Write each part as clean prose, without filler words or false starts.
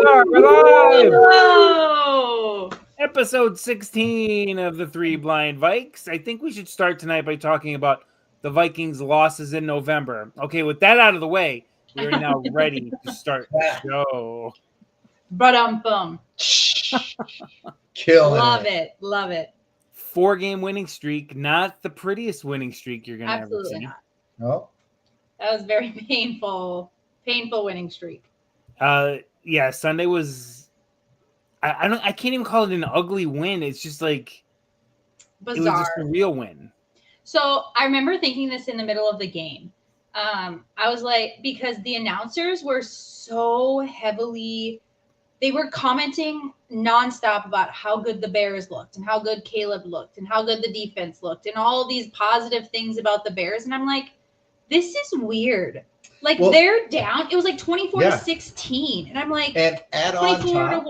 are. We're live. Hello. Episode 16 of the Three Blind Vikes. I think we should start tonight by talking about the Vikings' losses in November. Okay, with that out of the way, we are now ready to start the show. Ba-dum-bum. Killing Love it. 4-game winning streak, not the prettiest winning streak you're going to ever Absolutely see. not. No. That was very painful winning streak. Yeah, Sunday was. I can't even call it an ugly win. It's just like Bizarre. It was just a real win. So I remember thinking this in the middle of the game. I was like, because the announcers were so heavily, they were commenting nonstop about how good the Bears looked and how good Caleb looked and how good the defense looked and all of these positive things about the Bears. And I'm like, this is weird. Like, they're down. It was like 24-16. And I'm like, and add 24 on top, to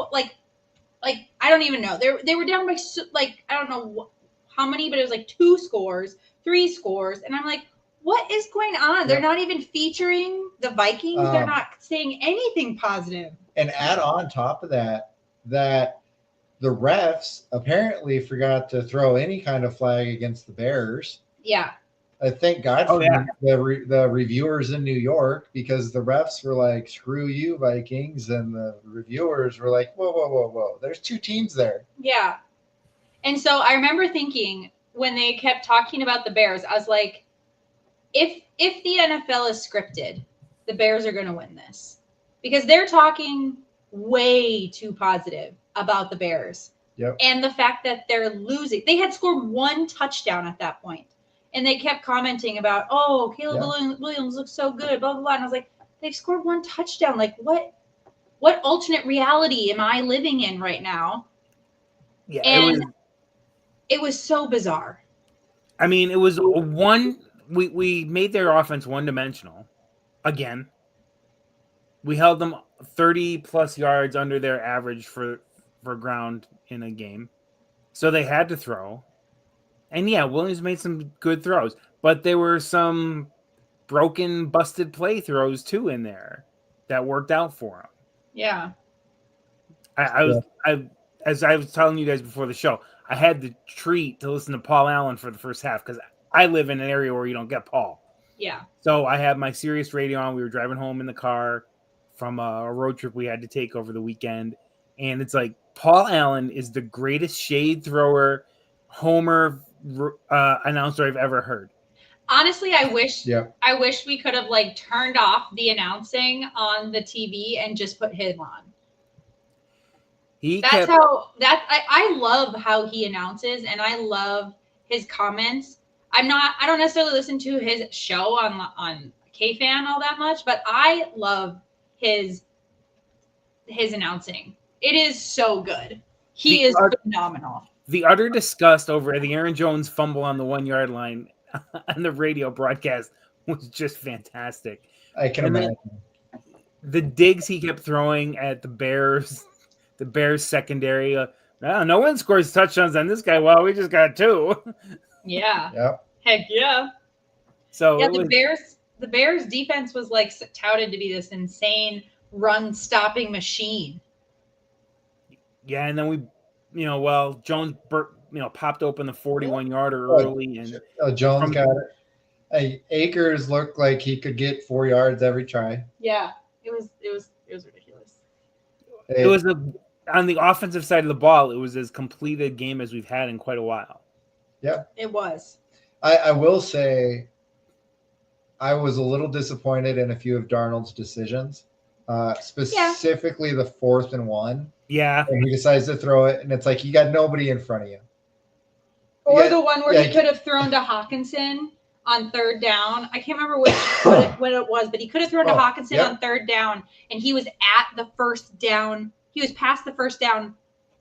like I don't even know. They were down by like I don't know how many, but it was like 2 scores, 3 scores, and I'm like, what is going on? Yep. They're not even featuring the Vikings. They're not saying anything positive. And add on top of that the refs apparently forgot to throw any kind of flag against the Bears. Yeah. I thank God for the reviewers in New York, because the refs were like, screw you, Vikings. And the reviewers were like, whoa. There's 2 teams there. Yeah. And so I remember thinking when they kept talking about the Bears, I was like, if the NFL is scripted, the Bears are going to win this, because they're talking way too positive about the Bears. Yep. And the fact that they're losing. They had scored 1 touchdown at that point. And they kept commenting about, oh, Caleb Williams looks so good, blah, blah, blah. And I was like, they've scored 1 touchdown. Like, what alternate reality am I living in right now? Yeah, and it was so bizarre. I mean, it was we made their offense one-dimensional again. We held them 30-plus yards under their average for ground in a game. So they had to throw. And yeah, Williams made some good throws, but there were some broken, busted play throws too in there that worked out for him. Yeah. As I was telling you guys before the show, I had the treat to listen to Paul Allen for the first half, because I live in an area where you don't get Paul. Yeah. So I had my Sirius radio on. We were driving home in the car from a road trip we had to take over the weekend. And it's like, Paul Allen is the greatest shade thrower, homer announcer I've ever heard. Honestly, I wish we could have like turned off the announcing on the TV and just put him on. I love how he announces, and I love his comments. I don't necessarily listen to his show on KFan all that much, but I love his announcing. It is so good. He is phenomenal. The utter disgust over the Aaron Jones fumble on the 1-yard line on the radio broadcast was just fantastic. I can imagine. The digs he kept throwing at the Bears secondary. No one scores touchdowns on this guy. Well, we just got 2. Yeah. Yep. Heck yeah. So yeah, the Bears defense was like touted to be this insane run stopping machine. Yeah, and then we, Jones, popped open the 41-yarder early, and Jones got it. Akers looked like he could get 4 yards every try. Yeah, it was ridiculous. It was on the offensive side of the ball. It was as complete a game as we've had in quite a while. Yeah, it was. I will say, I was a little disappointed in a few of Darnold's decisions, specifically the 4th and 1. Yeah. And he decides to throw it, and it's like, you got nobody in front of you. Or the one where he could have thrown to Hawkinson on 3rd down. I can't remember what it was, but he could have thrown to Hawkinson on 3rd down, and he was at the 1st down. He was past the 1st down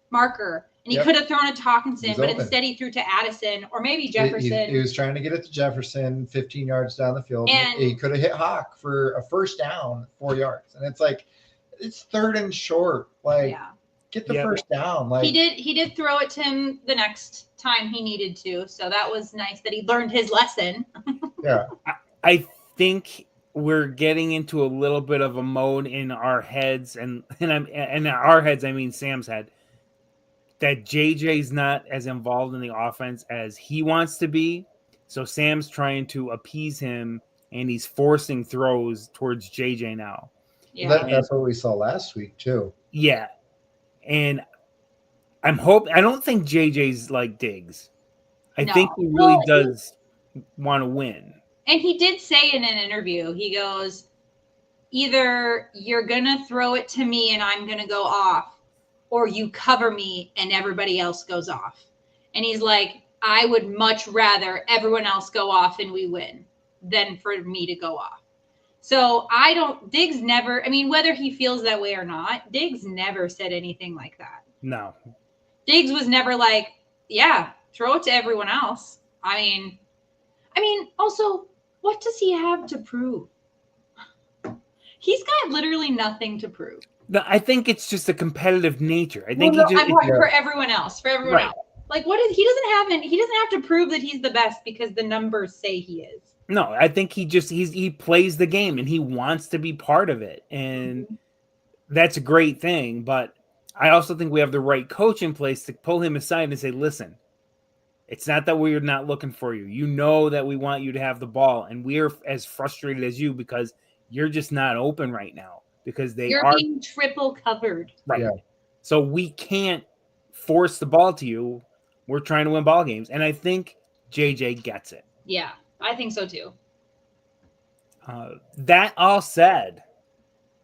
marker, and he could have thrown it to Hawkinson, but instead he threw to Addison or maybe Jefferson. He was trying to get it to Jefferson 15 yards down the field. And he could have hit Hawk for a 1st down, 4 yards. And it's like, it's 3rd and short. Like, get the 1st down. Like, he did throw it to him the next time he needed to. So that was nice that he learned his lesson. Yeah. I think we're getting into a little bit of a mode in our heads, and our heads, I mean Sam's head, that JJ's not as involved in the offense as he wants to be. So Sam's trying to appease him, and he's forcing throws towards JJ now. Yeah, that's what we saw last week too. Yeah, and I don't think JJ's like Diggs. I think he really does want to win. And he did say in an interview, he goes, either you're going to throw it to me and I'm going to go off, or you cover me and everybody else goes off. And he's like, I would much rather everyone else go off and we win than for me to go off. So Diggs never, I mean, whether he feels that way or not, Diggs never said anything like that. No. Diggs was never like, yeah, throw it to everyone else. I mean, also, what does he have to prove? He's got literally nothing to prove. No, I think it's just a competitive nature. I think I'm talking for everyone else. For everyone else. Like, he doesn't have to prove that he's the best because the numbers say he is. No, I think he plays the game and he wants to be part of it. And that's a great thing. But I also think we have the right coach in place to pull him aside and say, listen, it's not that we're not looking for you. You know that we want you to have the ball, and we're as frustrated as you because you're just not open right now because you're being triple covered. Right. Yeah. So we can't force the ball to you. We're trying to win ball games, and I think JJ gets it. Yeah, I think so too. That all said,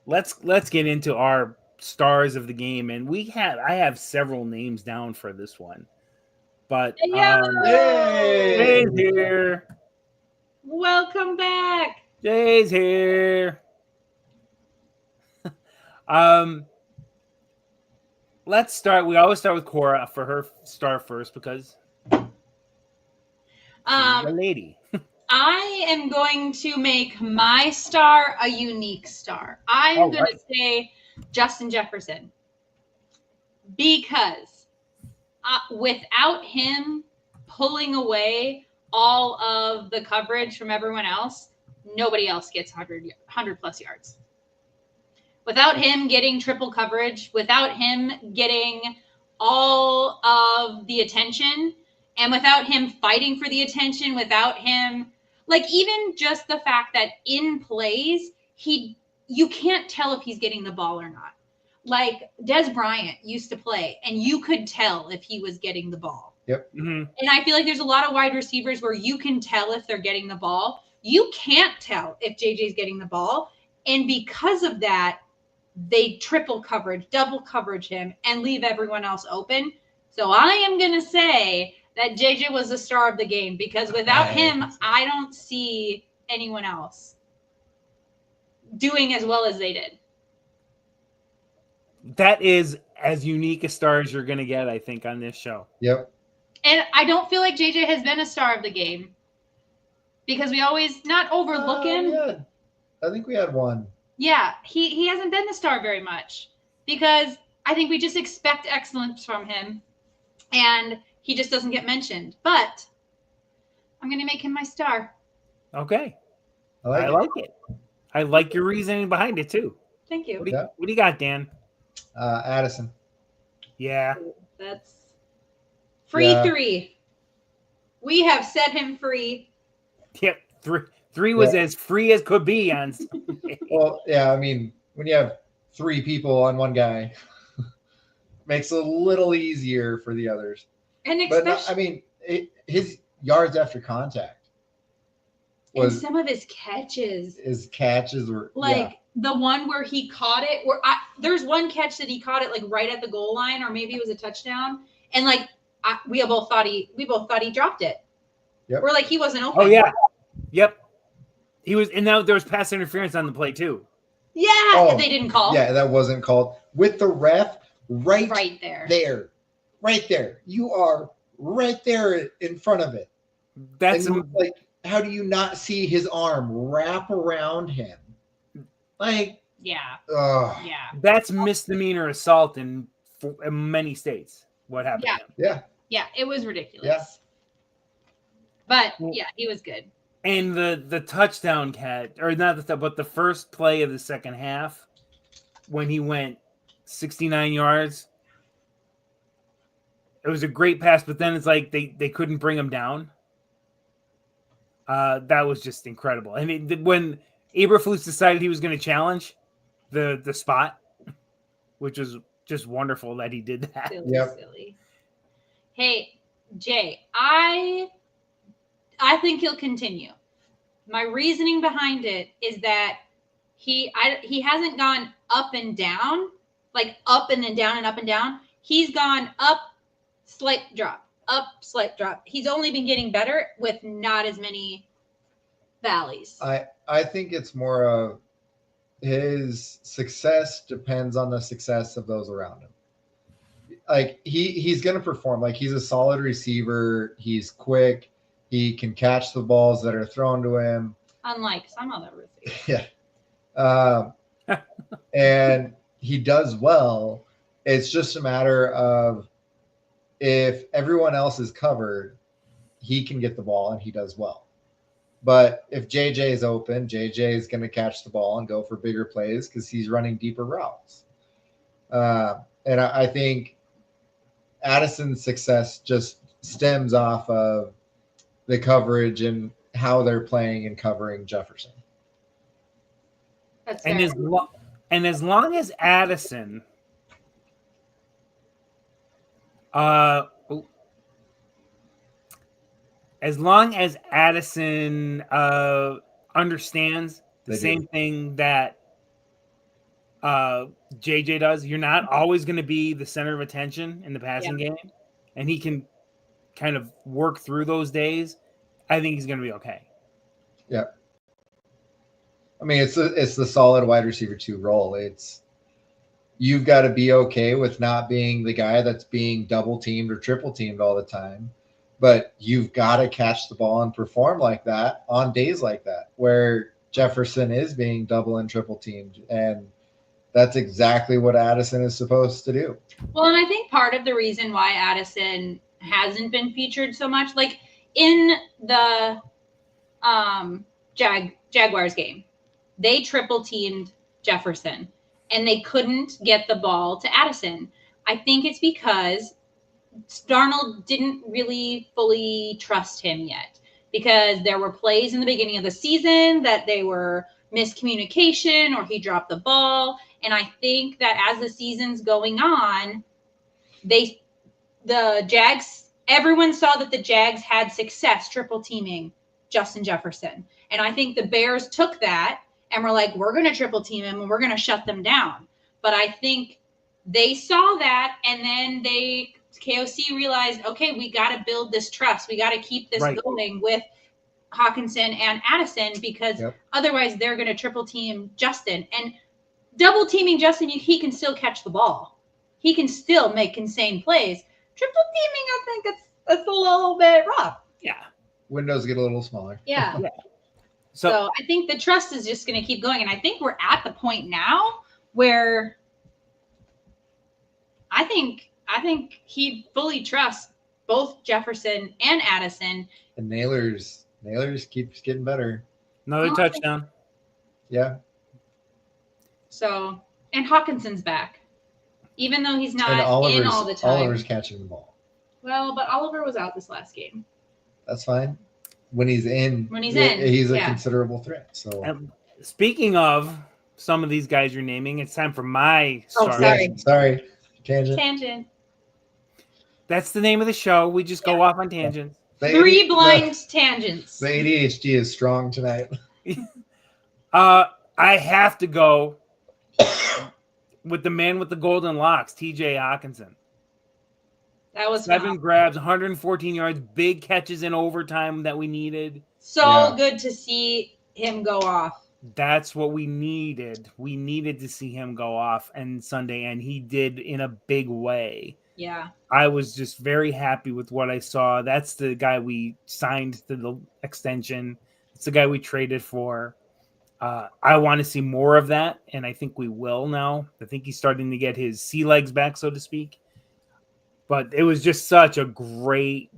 let's get into our stars of the game, and I have several names down for this one. But Jay's here. Welcome back. Jay's here. Let's start. We always start with Cora for her star first because she's a lady. I am going to make my star a unique star. I'm going to say Justin Jefferson because without him pulling away all of the coverage from everyone else, nobody else gets 100 plus yards. Without him getting triple coverage, without him getting all of the attention, and without him fighting for the attention, without him, like even just the fact that in plays, you can't tell if he's getting the ball or not. Like Des Bryant used to play, and you could tell if he was getting the ball. Yep. Mm-hmm. And I feel like there's a lot of wide receivers where you can tell if they're getting the ball. You can't tell if JJ's getting the ball. And because of that, they triple coverage, double coverage him, and leave everyone else open. So I am going to say that JJ was the star of the game because without him, I don't see anyone else doing as well as they did. That is as unique a star as you're going to get, I think, on this show. Yep. And I don't feel like JJ has been a star of the game because we always not overlook him. Yeah. I think we had one. Yeah, he hasn't been the star very much because I think we just expect excellence from him and he just doesn't get mentioned. But I'm going to make him my star. Okay. I like it. I like your reasoning behind it, too. Thank you. What do you got, Dan? Addison. Yeah. That's free 3. We have set him free. Yep. Three was as free as could be on Sunday. Well, yeah, I mean, when you have 3 people on one guy, makes it a little easier for the others. And especially, his yards after contact and some of his catches. His catches were the one where he caught it. There's one catch that he caught it like right at the goal line, or maybe it was a touchdown, and we both thought he dropped it. Yep. We're like he wasn't open. Oh yeah. Yep. He was, and now there was pass interference on the play too. Yeah, they didn't call. Yeah, that wasn't called with the ref right there. Right there. You are right there in front of it. That's like, how do you not see his arm wrap around him? Like, yeah. That's misdemeanor assault in many states. What happened? Yeah. Yeah, it was ridiculous. Yeah. But yeah, he was good. And the touchdown catch, or not but the first play of the second half, when he went 69 yards, it was a great pass, but then it's like they couldn't bring him down. That was just incredible. I mean, when Eberflus decided he was going to challenge the spot, which was just wonderful that he did that. Silly. Hey, Jay, I think he'll continue. My reasoning behind it is that he hasn't gone up and down, like up and then down and up and down. He's gone up, slight drop, up, slight drop. He's only been getting better with not as many valleys. I think it's more of his success depends on the success of those around him. Like he's going to perform. Like he's a solid receiver. He's quick. He can catch the balls that are thrown to him. Unlike some other receivers. Yeah. And he does well. It's just a matter of if everyone else is covered, he can get the ball and he does well. But if JJ is open, JJ is going to catch the ball and go for bigger plays because he's running deeper routes. And I think Addison's success just stems off of the coverage and how they're playing and covering Jefferson. That's and as long as Addison understands the same thing that JJ does, you're not always going to be the center of attention in the passing game, and he can kind of work through those days. I think he's going to be okay. Yeah. I mean, it's the solid wide receiver 2 role. You've got to be okay with not being the guy that's being double teamed or triple teamed all the time, but you've got to catch the ball and perform like that on days like that where Jefferson is being double and triple teamed, and that's exactly what Addison is supposed to do. Well, and I think part of the reason why Addison hasn't been featured so much, like in the Jaguars game, they triple teamed Jefferson and they couldn't get the ball to Addison. I think it's because Darnold didn't really fully trust him yet, because there were plays in the beginning of the season that they were miscommunication or he dropped the ball. And I think that as the season's going on, everyone saw that the Jags had success triple teaming Justin Jefferson. And I think the Bears took that and were like, we're going to triple team him and we're going to shut them down. But I think they saw that, and then KOC realized, okay, we got to build this trust. We got to keep this going with Hawkinson and Addison, because otherwise they're going to triple team Justin. And double teaming Justin, he can still catch the ball. He can still make insane plays. Triple teaming, I think it's a little bit rough. Yeah. Windows get a little smaller. Yeah. So I think the trust is just going to keep going. And I think we're at the point now where I think he fully trusts both Jefferson and Addison. And Nailers keeps getting better. Another touchdown. Yeah. So, and Hawkinson's back, even though he's not in all the time. Oliver's catching the ball. Well, but Oliver was out this last game. That's fine. When he's in, he's a considerable threat. So, speaking of some of these guys you're naming, it's time for my sorry. Sorry. Tangent. That's the name of the show. We just go off on tangents. Three blind tangents. The ADHD is strong tonight. I have to go with the man with the golden locks, TJ Hawkinson. That was 7 grabs, 114 yards, big catches in overtime that we needed. So good to see him go off. That's what we needed. We needed to see him go off on Sunday, and he did in a big way. Yeah. I was just very happy with what I saw. That's the guy we signed to the extension. It's the guy we traded for. I want to see more of that, and I think we will now. I think he's starting to get his sea legs back, so to speak. But it was just such a great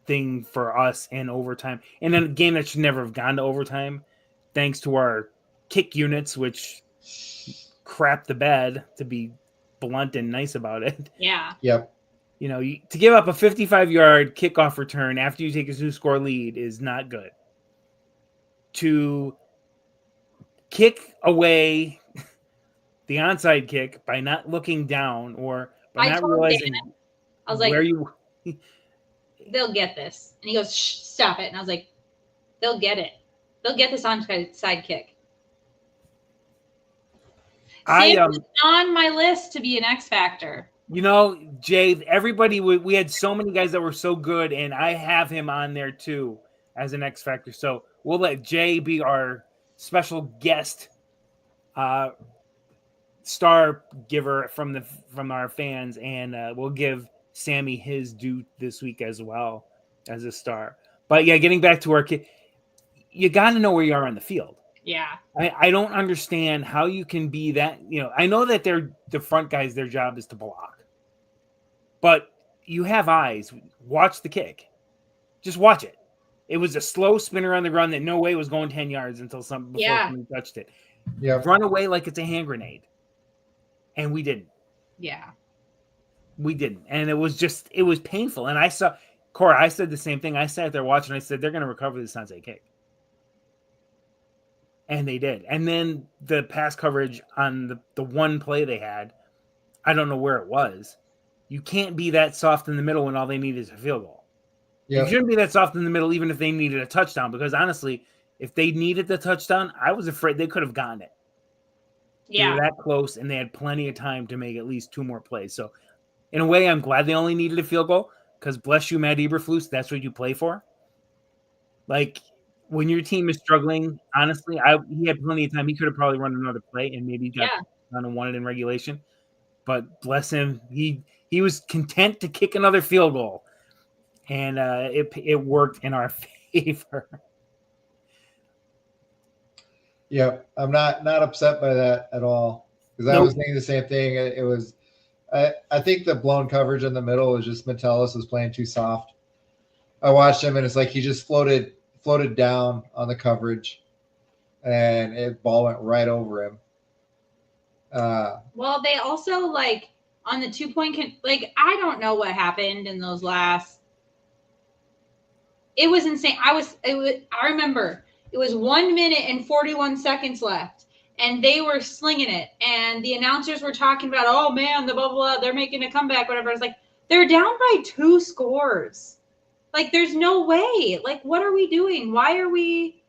thing for us in overtime. And then a game that should never have gone to overtime, thanks to our kick units, which crap the bed, to be blunt and nice about it. Yeah. Yep. You know, to give up a 55-yard kickoff return after you take a 2-score lead is not good. To kick away the onside kick by not looking down or by not realizing I was like, where you... they'll get this. And he goes, shh, stop it. And I was like, they'll get it. They'll get this onside kick. Sam was on my list to be an X Factor. You know, Jay, everybody, we had so many guys that were so good, and I have him on there too as an X Factor. So we'll let Jay be our special guest star giver from our fans, and we'll give Sammy his due this week as well as a star. But yeah, getting back to our kid, you got to know where you are on the field. Yeah. I don't understand how you can be that, you know, I know that they're the front guys, their job is to block, but you have eyes. Watch the kick. Just watch it. It was a slow spinner on the ground that no way was going 10 yards until somebody touched it. Yeah. Run away like it's a hand grenade. And we didn't. Yeah. We didn't. And it was painful. And I saw, Cora, I said the same thing. I sat there watching. I said, they're going to recover this onside kick. And they did. And then the pass coverage on the one play they had, I don't know where it was. You can't be that soft in the middle when all they need is a field goal. Yep. You shouldn't be that soft in the middle even if they needed a touchdown, because honestly, if they needed the touchdown, I was afraid they could have gotten it. Yeah. They were that close, and they had plenty of time to make at least 2 more plays. So in a way, I'm glad they only needed a field goal, because bless you, Matt Eberflus, that's what you play for. Like, when your team is struggling, honestly, he had plenty of time. He could have probably run another play and maybe got done and won it in regulation. But bless him, he was content to kick another field goal, and it worked in our favor. Yeah, I'm not upset by that at all, because I was thinking the same thing. It was, I think the blown coverage in the middle was just Metellus was playing too soft. I watched him, and it's like he just floated down on the coverage, and it ball went right over him. Well, they also, like, on the 2-point, like, I don't know what happened in those last. It was insane. I remember it was 1 minute and 41 seconds left, and they were slinging it, and the announcers were talking about, oh man, the blah blah, they're making a comeback, whatever. I was like, they're down by 2 scores. Like, there's no way. Like, what are we doing? Why are we,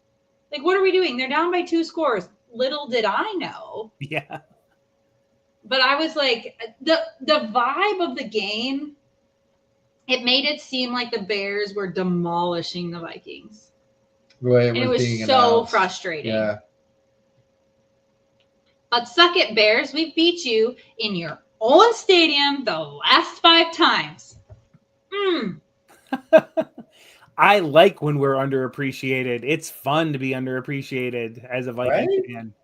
like, what are we doing? They're down by 2 scores. Little did I know. Yeah. But I was like, the vibe of the game, it made it seem like the Bears were demolishing the Vikings. And it was so frustrating. Yeah. But suck it, Bears. We beat you in your own stadium the last 5 times. I like when we're underappreciated. It's fun to be underappreciated as a Vikings fan.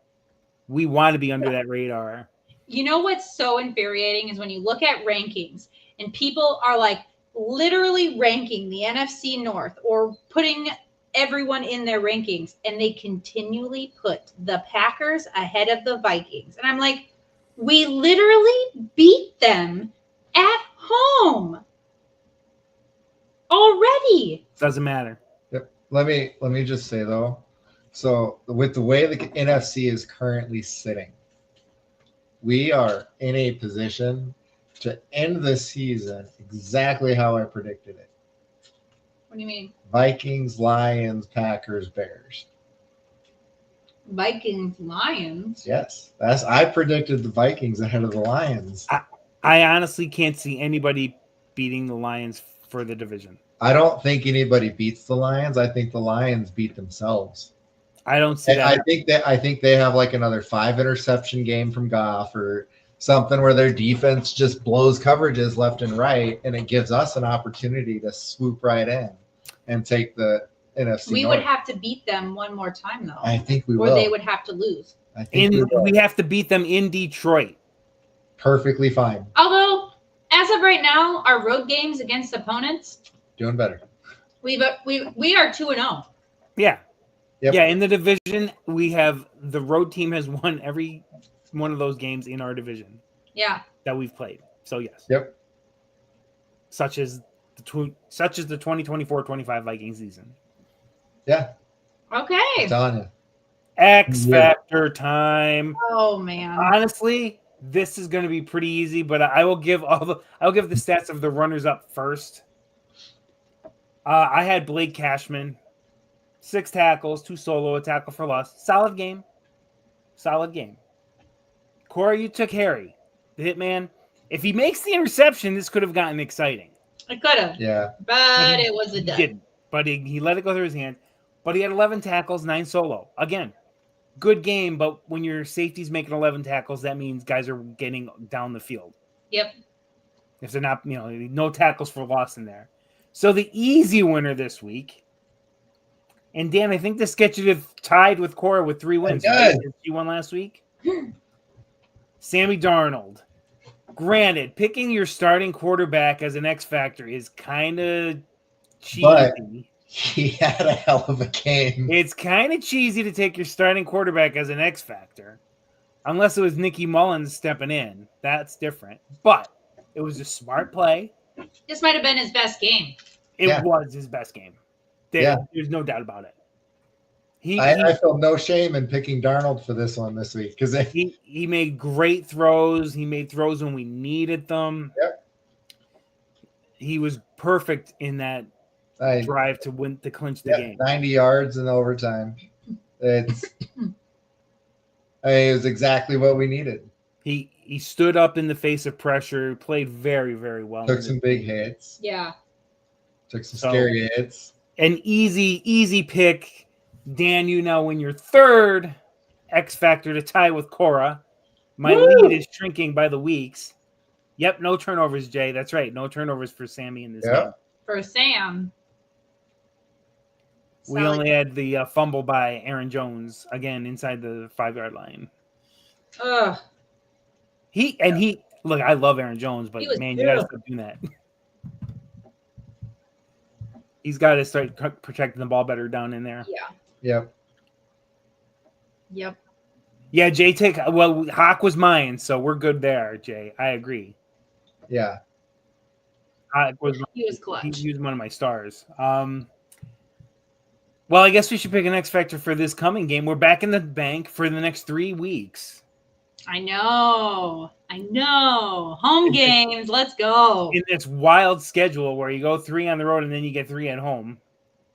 We want to be under that radar. You know what's so infuriating is when you look at rankings and people are like literally ranking the NFC North or putting everyone in their rankings, and they continually put the Packers ahead of the Vikings. And I'm like, we literally beat them at home already. Doesn't matter. Yep. Let me just say though, so with the way the NFC is currently sitting, we are in a position to end the season exactly how I predicted it. What do you mean? Vikings, Lions, Packers, Bears. Vikings, Lions? Yes. I predicted the Vikings ahead of the Lions. I honestly can't see anybody beating the Lions for the division. I don't think anybody beats the Lions. I think the Lions beat themselves. I don't see that. I think they have like another 5 interception game from Goff or something where their defense just blows coverages left and right, and it gives us an opportunity to swoop right in and take the NFC We North. would have to beat them one more time, though. I think we will. Or they would have to lose. I think we have to beat them in Detroit. Perfectly fine. Although, as of right now, our road games against opponents, Doing better. We are 2-0. Yeah. Yep. Yeah, in the division, we have the road team has won every one of those games in our division Yeah. that we've played. So yes. Yep. Such as the 2024-25 Vikings season. Yeah. Okay. I'm telling you. X Yeah. Factor time. Oh man. Honestly, this is going to be pretty easy, but I'll give the stats of the runners up first. I had Blake Cashman, 6 tackles, 2 solo, a tackle for loss. Solid game. Corey, you took Harry, the hitman. If he makes the interception, this could have gotten exciting. It could have. Yeah. But it was a dud. Didn't. But he let it go through his hand. But he had 11 tackles, 9 solo. Again, good game, but when your safety's making 11 tackles, that means guys are getting down the field. Yep. If they're not, no tackles for loss in there. So the easy winner this week, and Dan, I think this gets you tied with Cora with 3 wins. Right? She won last week. Sammy Darnold. Granted, picking your starting quarterback as an X factor is kind of cheesy. But he had a hell of a game. It's kind of cheesy to take your starting quarterback as an X factor, unless it was Nicky Mullins stepping in. That's different. But it was a smart play. This might have been his best game. It was his best game. There's no doubt about it. I feel no shame in picking Darnold for this one this week because he made great throws. He made throws when we needed them. Yep. He was perfect in that drive to clinch the game. 90 yards in overtime. It was exactly what we needed. He stood up in the face of pressure, played very, very well. Took some big hits. Yeah. Took some scary hits. An easy pick. Dan, you now win your 3rd X Factor to tie with Cora. My lead is shrinking by the weeks. Yep, no turnovers, Jay. That's right. No turnovers for Sammy in this game. For Sam. We only had the fumble by Aaron Jones, again, inside the 5-yard line. Ugh. Look, I love Aaron Jones, but man, you got to stop doing that. He's got to start protecting the ball better down in there. Yeah. Yep. Yeah, Jay, Hawk was mine, so we're good there, Jay. I agree. Yeah. He was clutch. He was one of my stars. Well, I guess we should pick an X Factor for this coming game. We're back in the bank for the next 3 weeks. I know. Home games. Let's go. In this wild schedule where you go 3 on the road and then you get 3 at home.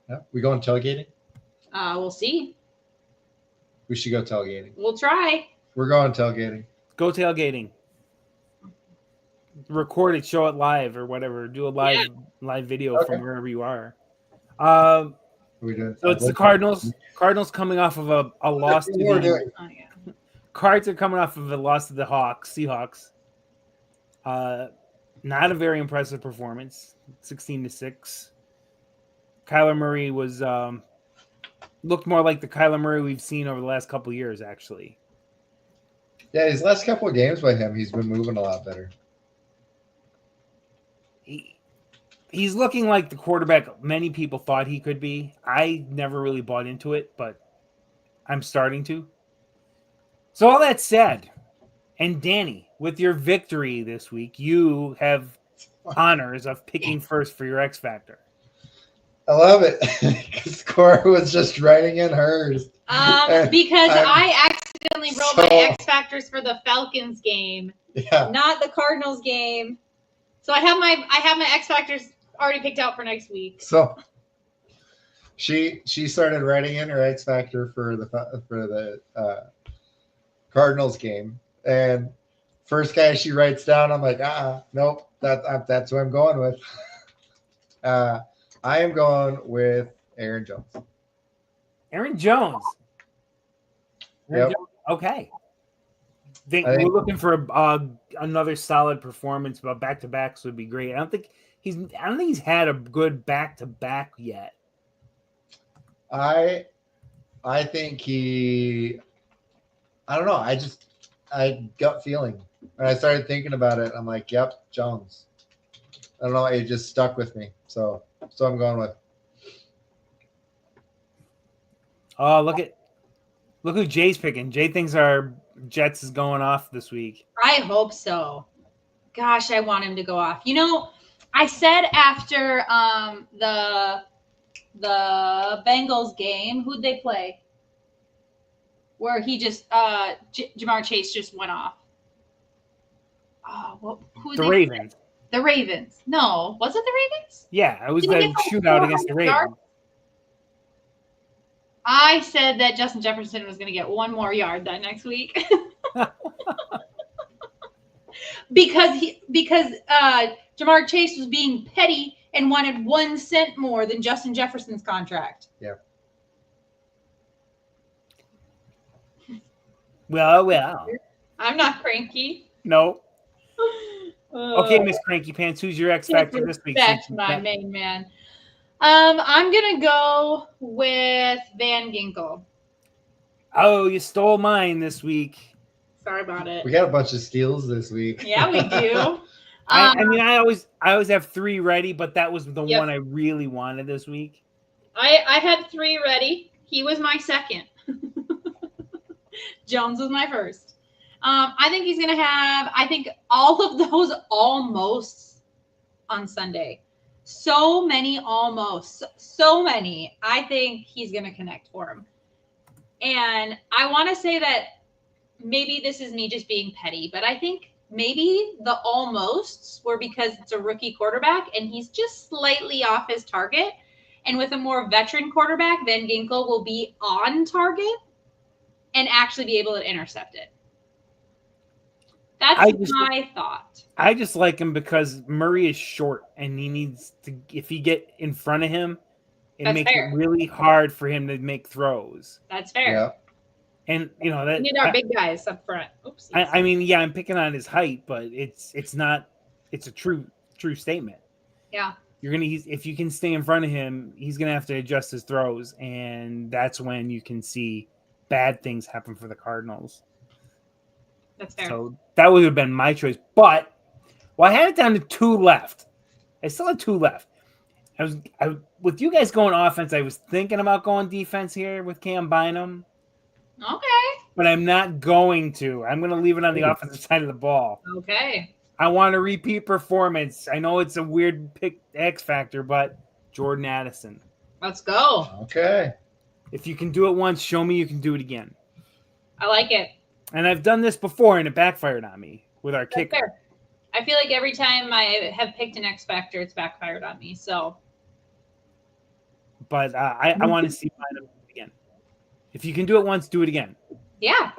Yep. We going tailgating? We'll see. We should go tailgating. We'll try. We're going tailgating. Go tailgating. Record it, show it live or whatever. Do a live video from wherever you are. So it's the Cardinals. Cardinals coming off of a loss to the Cards are coming off of a loss to the Seahawks. Not a very impressive performance. 16-6. Kyler Murray was looked more like the Kyler Murray we've seen over the last couple of years, actually. Yeah, his last couple of games by him, he's been moving a lot better. He's looking like the quarterback many people thought he could be. I never really bought into it, but I'm starting to. So all that said, and Danny, with your victory this week, you have honors of picking first for your X Factor. I love it because Cora was just writing in hers. Because I accidentally wrote my X Factors for the Falcons game, not the Cardinals game. So I have my X Factors already picked out for next week. So she started writing in her X Factor for the Cardinals game, and first guy she writes down, I'm like, nope, that's who I'm going with. I am going with Aaron Jones. Aaron Jones. Yep. Okay. We're looking for another solid performance, but back-to-backs would be great. I don't think he's had a good back-to-back yet. I think I don't know. I gut feeling. When I started thinking about it, I'm like, yep, Jones. I don't know. It just stuck with me. So I'm going with. Oh, look who Jay's picking. Jay thinks our Jets is going off this week. I hope so. Gosh, I want him to go off. You know, I said after the Bengals game, who'd they play? Where he just Jamar Chase just went off. Oh, who The Ravens. The Ravens. No, was it the Ravens? Yeah, it was Did the he get the shootout against the 400 yards? Ravens. I said that Justin Jefferson was going to get one more yard that next week. because Jamar Chase was being petty and wanted 1 cent more than Justin Jefferson's contract. Yeah. Well. I'm not cranky. No. Okay, Miss Cranky Pants, who's your X Factor this week? That's my main man. I'm gonna go with Van Ginkel. Oh, you stole mine this week. Sorry about it. We got a bunch of steals this week. Yeah, we do. I mean, I always have 3 ready, but that was the Yep. one I really wanted this week. I had 3 ready. He was my second. Jones was my first. I think he's going to have, all of those almost on Sunday. So many almost. So many. I think he's going to connect for him. And I want to say that maybe this is me just being petty, but I think maybe the almosts were because it's a rookie quarterback and he's just slightly off his target. And with a more veteran quarterback, Van Ginkel will be on target and actually be able to intercept it. That's my thought. I just like him because Murray is short and he needs to, if he get in front of him, it makes it really hard for him to make throws. That's fair. Yeah. And you know that we need our big guys up front. Oops. I mean, yeah, I'm picking on his height, but it's a true statement. Yeah. You're gonna if you can stay in front of him, he's gonna have to adjust his throws, and that's when you can see bad things happen for the Cardinals. That's fair. So that would have been my choice. But I had it down to 2 left. I still had 2 left. I with you guys going offense, I was thinking about going defense here with Cam Bynum. Okay. But I'm not going to. I'm going to leave it on the offensive side of the ball. Okay. I want a repeat performance. I know it's a weird pick X factor, but Jordan Addison. Let's go. Okay. If you can do it once, show me you can do it again. I like it. And I've done this before, and it backfired on me with our kicker. Fair. I feel like every time I have picked an X factor, it's backfired on me. So. But I want to see Bynum again. If you can do it once, do it again. Yeah.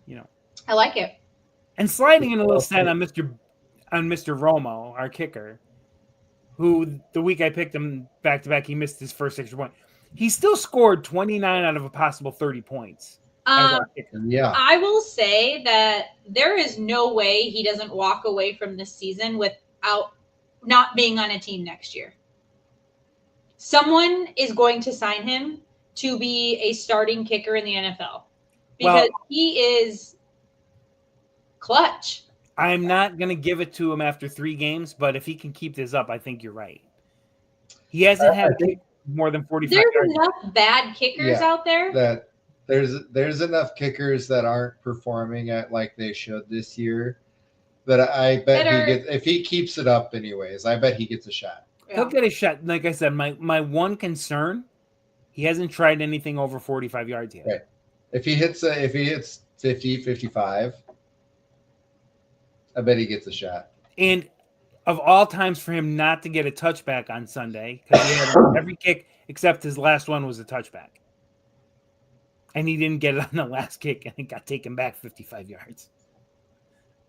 You know. I like it. And sliding in a little stat on Mr. Romo, our kicker, who the week I picked him back to back, he missed his first extra point. He still scored 29 out of a possible 30 points. Yeah. I will say that there is no way he doesn't walk away from this season without not being on a team next year. Someone is going to sign him to be a starting kicker in the NFL because he is clutch. I'm not going to give it to him after 3 games, but if he can keep this up, I think you're right. He hasn't had more than 45 yards. There's enough bad kickers out there. That there's enough kickers that aren't performing at like they should this year that I bet he gets, if he keeps it up anyways, I bet he gets a shot. Yeah. He'll get a shot. Like I said, my one concern, he hasn't tried anything over 45 yards yet. Right. If he hits 50, 55, I bet he gets a shot. And of all times for him not to get a touchback on Sunday, because he had every kick except his last one was a touchback. And he didn't get it on the last kick, and it got taken back 55 yards.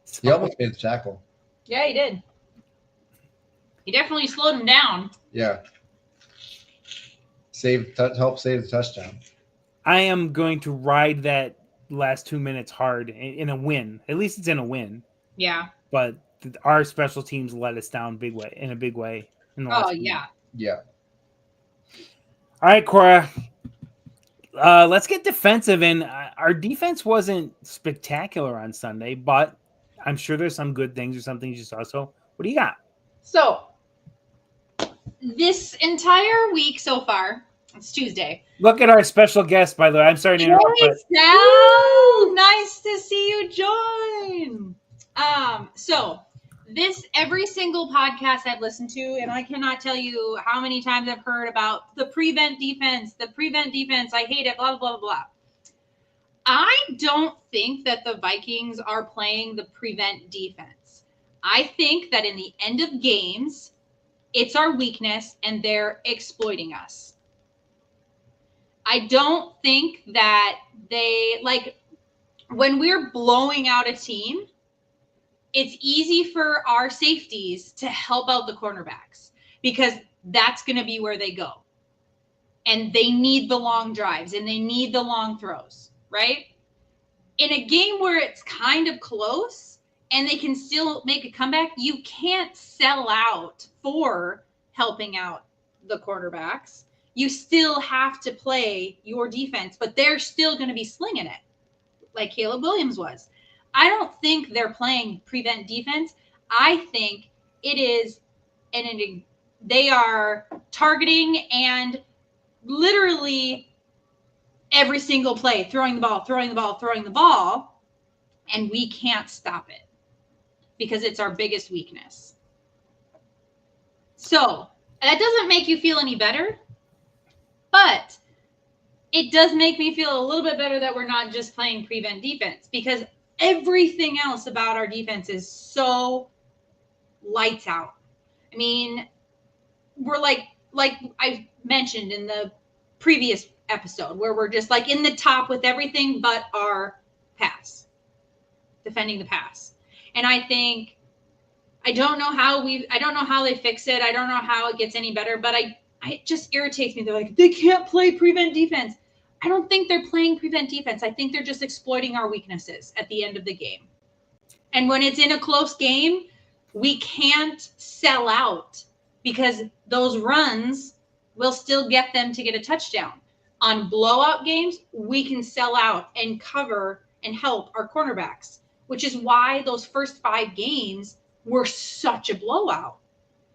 So, He almost made the tackle. Yeah, he did. He definitely slowed him down. Yeah. Help save the touchdown. I am going to ride that last 2 minutes hard in a win. At least it's in a win. Yeah. But our special teams let us down in a big way. In the last minute. Yeah. Yeah. All right, Cora. Let's get defensive. And our defense wasn't spectacular on Sunday, but I'm sure there's some good things or some things you saw. So what do you got? So this entire week so far, It's Tuesday. Look at our special guest, by the way. I'm sorry to interrupt, Hey, but Sal! Nice to see you join. So this every single podcast I've listened to, and I cannot tell you how many times I've heard about the prevent defense. I hate it. Blah blah blah blah. I don't think that the Vikings are playing the prevent defense. I think that in the end of games, it's our weakness, and they're exploiting us. I don't think that they, like, when we're blowing out a team, it's easy for our safeties to help out the cornerbacks because that's going to be where they go. And they need the long drives and they need the long throws, right? In a game where it's kind of close and they can still make a comeback, you can't sell out for helping out the quarterbacks. You still have to play your defense, but they're still going to be slinging it like Caleb Williams was. I don't think they're playing prevent defense. I think it is, and they are targeting and literally every single play, throwing the ball, and we can't stop it because it's our biggest weakness. So that doesn't make you feel any better, but it does make me feel a little bit better that we're not just playing prevent defense because everything else about our defense is so lights out. I mean, we're like I mentioned in the previous episode where we're just like in the top with everything but our pass, defending the pass. And I think I don't know how they fix it. I don't know how it gets any better, but it just irritates me. They're like, they can't play prevent defense. I don't think they're playing prevent defense. I think they're just exploiting our weaknesses at the end of the game. And when it's in a close game, we can't sell out because those runs will still get them to get a touchdown. On blowout games, we can sell out and cover and help our cornerbacks, which is why those first 5 games were such a blowout.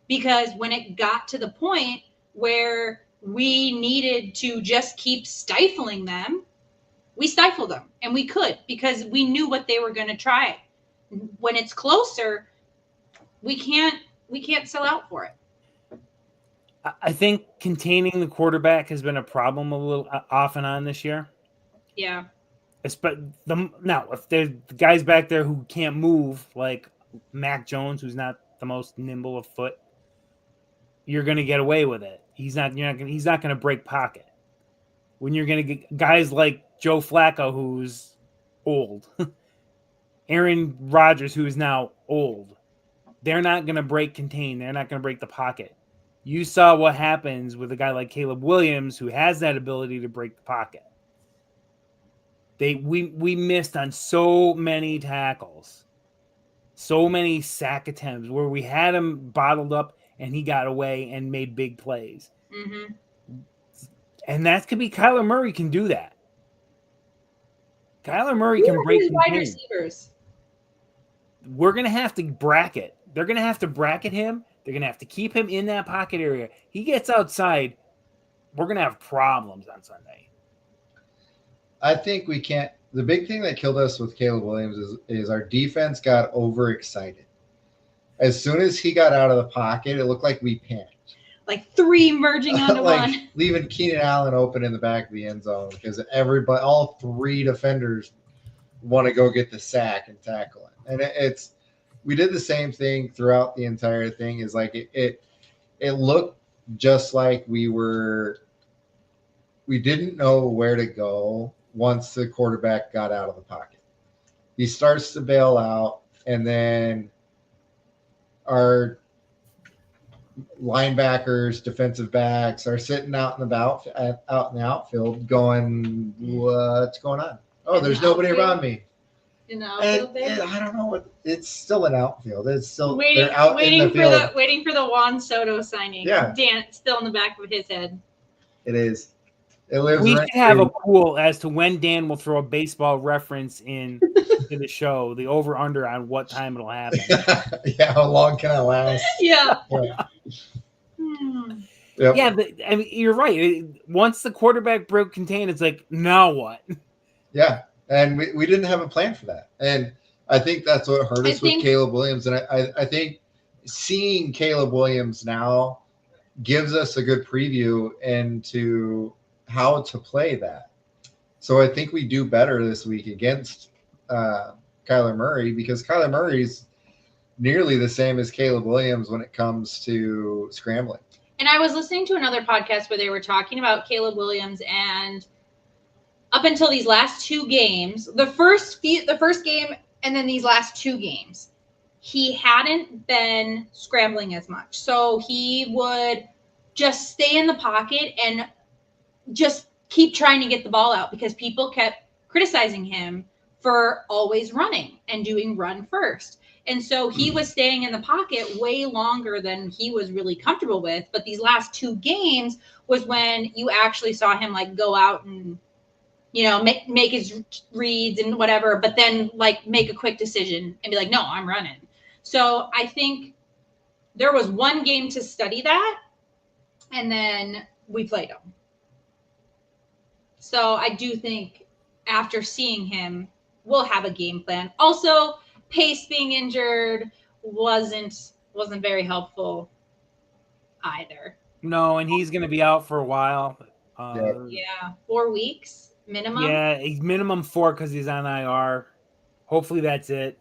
Because when it got to the point where we needed to just keep stifling them, we stifled them, and we could because we knew what they were going to try. When it's closer, we can't sell out for it. I think containing the quarterback has been a problem a little off and on this year. Yeah. Now, if there's guys back there who can't move, like Mac Jones, who's not the most nimble of foot, you're going to get away with it. He's not going to break pocket. When you're going to get guys like Joe Flacco, who's old, Aaron Rodgers, who is now old, they're not going to break contain. They're not going to break the pocket. You saw what happens with a guy like Caleb Williams, who has that ability to break the pocket. We missed on so many tackles, so many sack attempts where we had him bottled up and he got away and made big plays. Mm-hmm. And that could be Kyler Murray can do that. Kyler Murray can break wide receivers. We're going to have to bracket. They're going to have to bracket him. They're going to have to keep him in that pocket area. He gets outside, we're going to have problems on Sunday. I think we can't. The big thing that killed us with Caleb Williams is our defense got overexcited. As soon as he got out of the pocket, it looked like we panicked. Like 3 merging onto like one. Leaving Keenan Allen open in the back of the end zone because all 3 defenders want to go get the sack and tackle it. And we did the same thing throughout the entire thing. Is like it looked just like we didn't know where to go once the quarterback got out of the pocket. He starts to bail out, and then our linebackers, defensive backs are sitting out in the outfield going, what's going on? Oh, there's nobody around me. In the outfield there? I don't know what. It's still an outfield. It's still waiting in the field. waiting for the Juan Soto signing. Yeah. Dan still in the back of his head. It is. It lives. We right should have there. a pool as to when Dan will throw a baseball reference in to the show, the over-under on what time it'll happen. Yeah, how long can I last? Yeah. Yep. Yeah, but, I mean, you're right. Once the quarterback broke contain, it's like, now what? Yeah, and we didn't have a plan for that, and I think that's what hurt us with Caleb Williams. And I think seeing Caleb Williams now gives us a good preview into how to play that. So I think we do better this week against Kyler Murray, because Kyler Murray's nearly the same as Caleb Williams when it comes to scrambling. And I was listening to another podcast where they were talking about Caleb Williams, and up until these last two games, the first game and then these last two games, he hadn't been scrambling as much. So he would just stay in the pocket and just keep trying to get the ball out, because people kept criticizing him for always running and doing run first. And so he was staying in the pocket way longer than he was really comfortable with. But these last two games was when you actually saw him like go out and, you know, make his reads and whatever, but then like make a quick decision and be like, no, I'm running. So I think there was one game to study that, and then we played him. So I do think after seeing him, we'll have a game plan. Also, Pace being injured wasn't very helpful either. No, and he's going to be out for a while. Yeah, 4 weeks minimum. Yeah, he's minimum 4 because he's on IR. Hopefully that's it.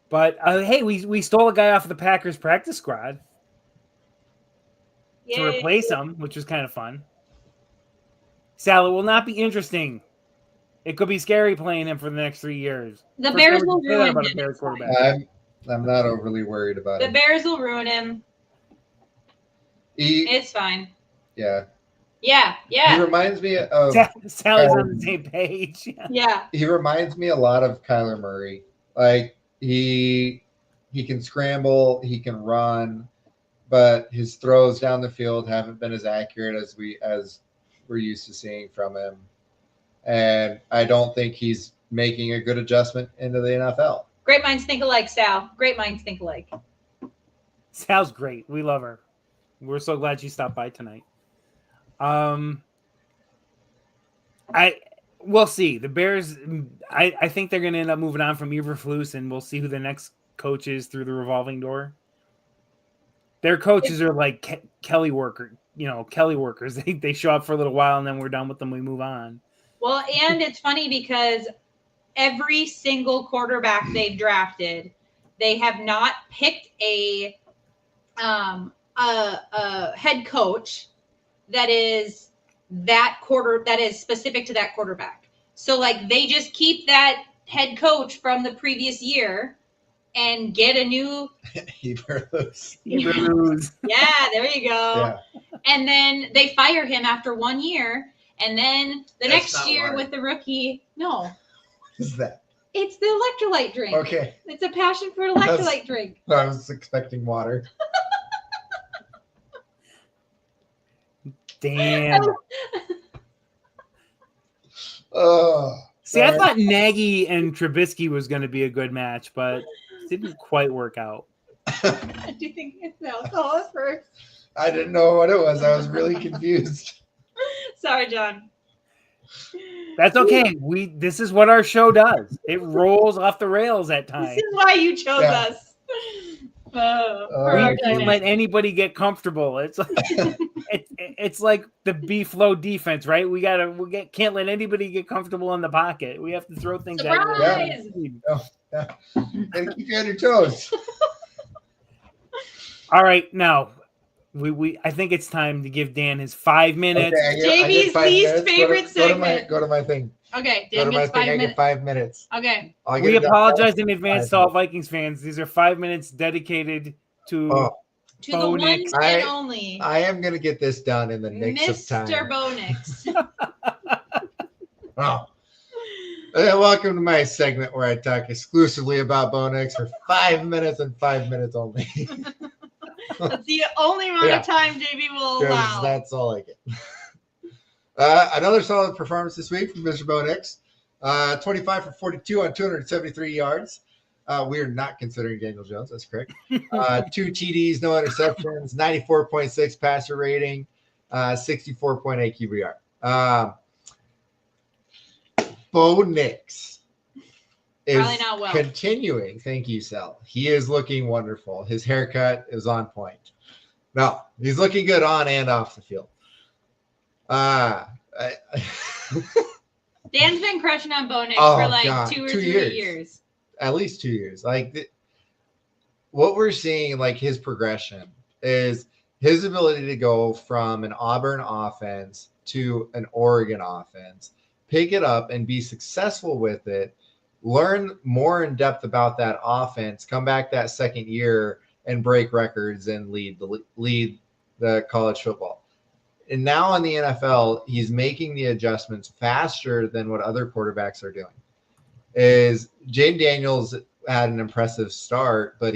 But hey, we stole a guy off of the Packers practice squad to replace him, which was kind of fun. Sal, it will not be interesting. It could be scary playing him for the next 3 years. The Bears will ruin him. I'm not overly worried about it. The Bears will ruin him. It's fine. Yeah. Yeah. He reminds me of Sally's on the same page. Yeah. He reminds me a lot of Kyler Murray. Like he can scramble, he can run, but his throws down the field haven't been as accurate as we're used to seeing from him. And I don't think he's making a good adjustment into the NFL. Great minds think alike, Sal. Great minds think alike. Sal's great. We love her. We're so glad she stopped by tonight. We'll see. The Bears, I think they're going to end up moving on from Eberflus, and we'll see who the next coach is through the revolving door. Their coaches are like Kelly workers. They show up for a little while, and then we're done with them. We move on. Well, and it's funny because every single quarterback they've drafted, they have not picked a head coach that is specific to that quarterback. So like they just keep that head coach from the previous year and get a new Eberflus. Yeah, there you go. Yeah. And then they fire him after 1 year. And then the next year with the rookie, no. What is that? It's the electrolyte drink. Okay. It's a passion fruit electrolyte drink. I was expecting water. Damn. See, I thought Nagy and Trubisky was going to be a good match, but it didn't quite work out. Do you think it's alcohol at first? I didn't know what it was. I was really confused. Sorry, John. That's okay. This is what our show does. It rolls off the rails at times. This is why you chose us. We can't let anybody get comfortable. It's like it's like the B-flow defense, right? We can't let anybody get comfortable in the pocket. We have to throw things Surprise! at you. And keep you on your toes. All right, now I think it's time to give Dan his 5 minutes. Okay, JB's least favorite segment. Go to my thing. Okay, Dan gets 5 minutes. I get 5 minutes. Okay. We apologize in advance to all Vikings fans. These are 5 minutes dedicated to the one and only. I am going to get this done in the next of time. Mr. Bonix. Oh. Welcome to my segment where I talk exclusively about Bonix for 5 minutes and 5 minutes only. That's the only amount of time JB will allow. That's all I get. Another solid performance this week from Mr. Bonix. 25 for 42 on 273 yards. We're not considering Daniel Jones. That's correct. 2 TDs, no interceptions, 94.6 passer rating, 64.8 QBR. Bo Nix is Probably not well. continuing. Thank you, Sal. He is looking wonderful. His haircut is on point. No, he's looking good on and off the field. Dan's been crushing on Bo Nix Oh, for like God, 2 or 2 3 years. At least 2 years. Like what we're seeing, like his progression is his ability to go from an Auburn offense to an Oregon offense, pick it up and be successful with it, learn more in depth about that offense, come back that second year and break records and lead the college football. And now in the NFL, he's making the adjustments faster than what other quarterbacks are doing. Is Jaden Daniels had an impressive start, but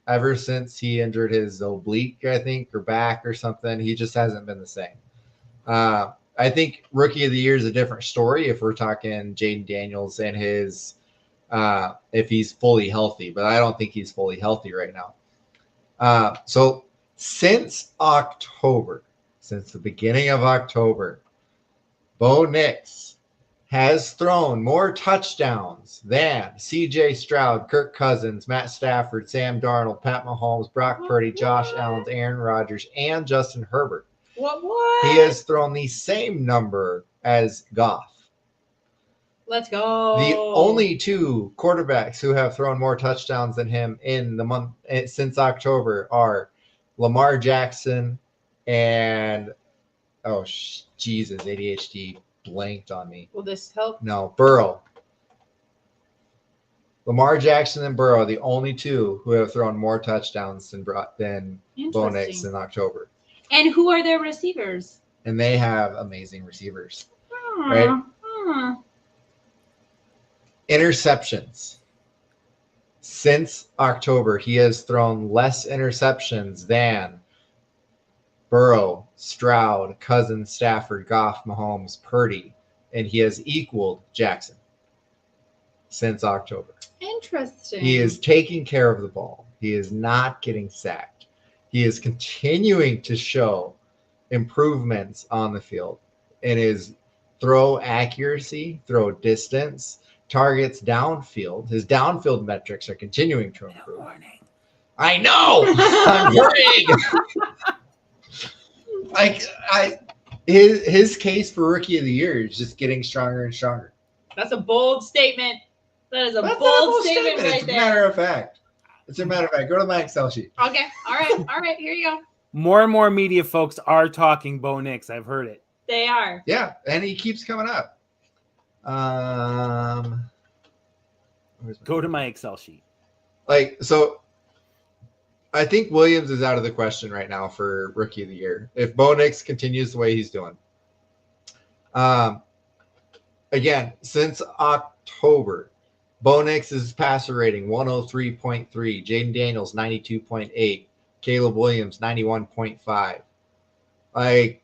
ever since he injured his oblique, I think, or back or something, he just hasn't been the same. I think Rookie of the Year is a different story if we're talking Jaden Daniels and his if he's fully healthy, but I don't think he's fully healthy right now. So since the beginning of October, Bo Nix has thrown more touchdowns than C.J. Stroud, Kirk Cousins, Matt Stafford, Sam Darnold, Pat Mahomes, Brock Purdy, Josh Allen, Aaron Rodgers, and Justin Herbert. What? He has thrown the same number as Goff. Let's go. The only 2 quarterbacks who have thrown more touchdowns than him in the month since October are Lamar Jackson and Jesus, ADHD blanked on me. Will this help? No, Burrow. Lamar Jackson and Burrow are the only 2 who have thrown more touchdowns than Bo Nix in October. And who are their receivers? And they have amazing receivers. Right? Interceptions. Since October, he has thrown less interceptions than Burrow, Stroud, Cousins, Stafford, Goff, Mahomes, Purdy, and he has equaled Jackson since October. Interesting. He is taking care of the ball. He is not getting sacked. He is continuing to show improvements on the field in his throw accuracy, throw distance, targets downfield. His downfield metrics are continuing to improve. I know. I'm hurrying. His case for Rookie of the Year is just getting stronger and stronger. That's a bold statement. That's a bold statement right it's there. It's a matter of fact. Go to my Excel sheet. Okay. All right. Here you go. More and more media folks are talking Bo Nix. I've heard it. They are. Yeah, and he keeps coming up. Go to my Excel sheet. So I think Williams is out of the question right now for Rookie of the Year. If Bo Nix continues the way he's doing. Again, since October, Bo Nix's passer rating 103.3, Jaden Daniels 92.8, Caleb Williams 91.5.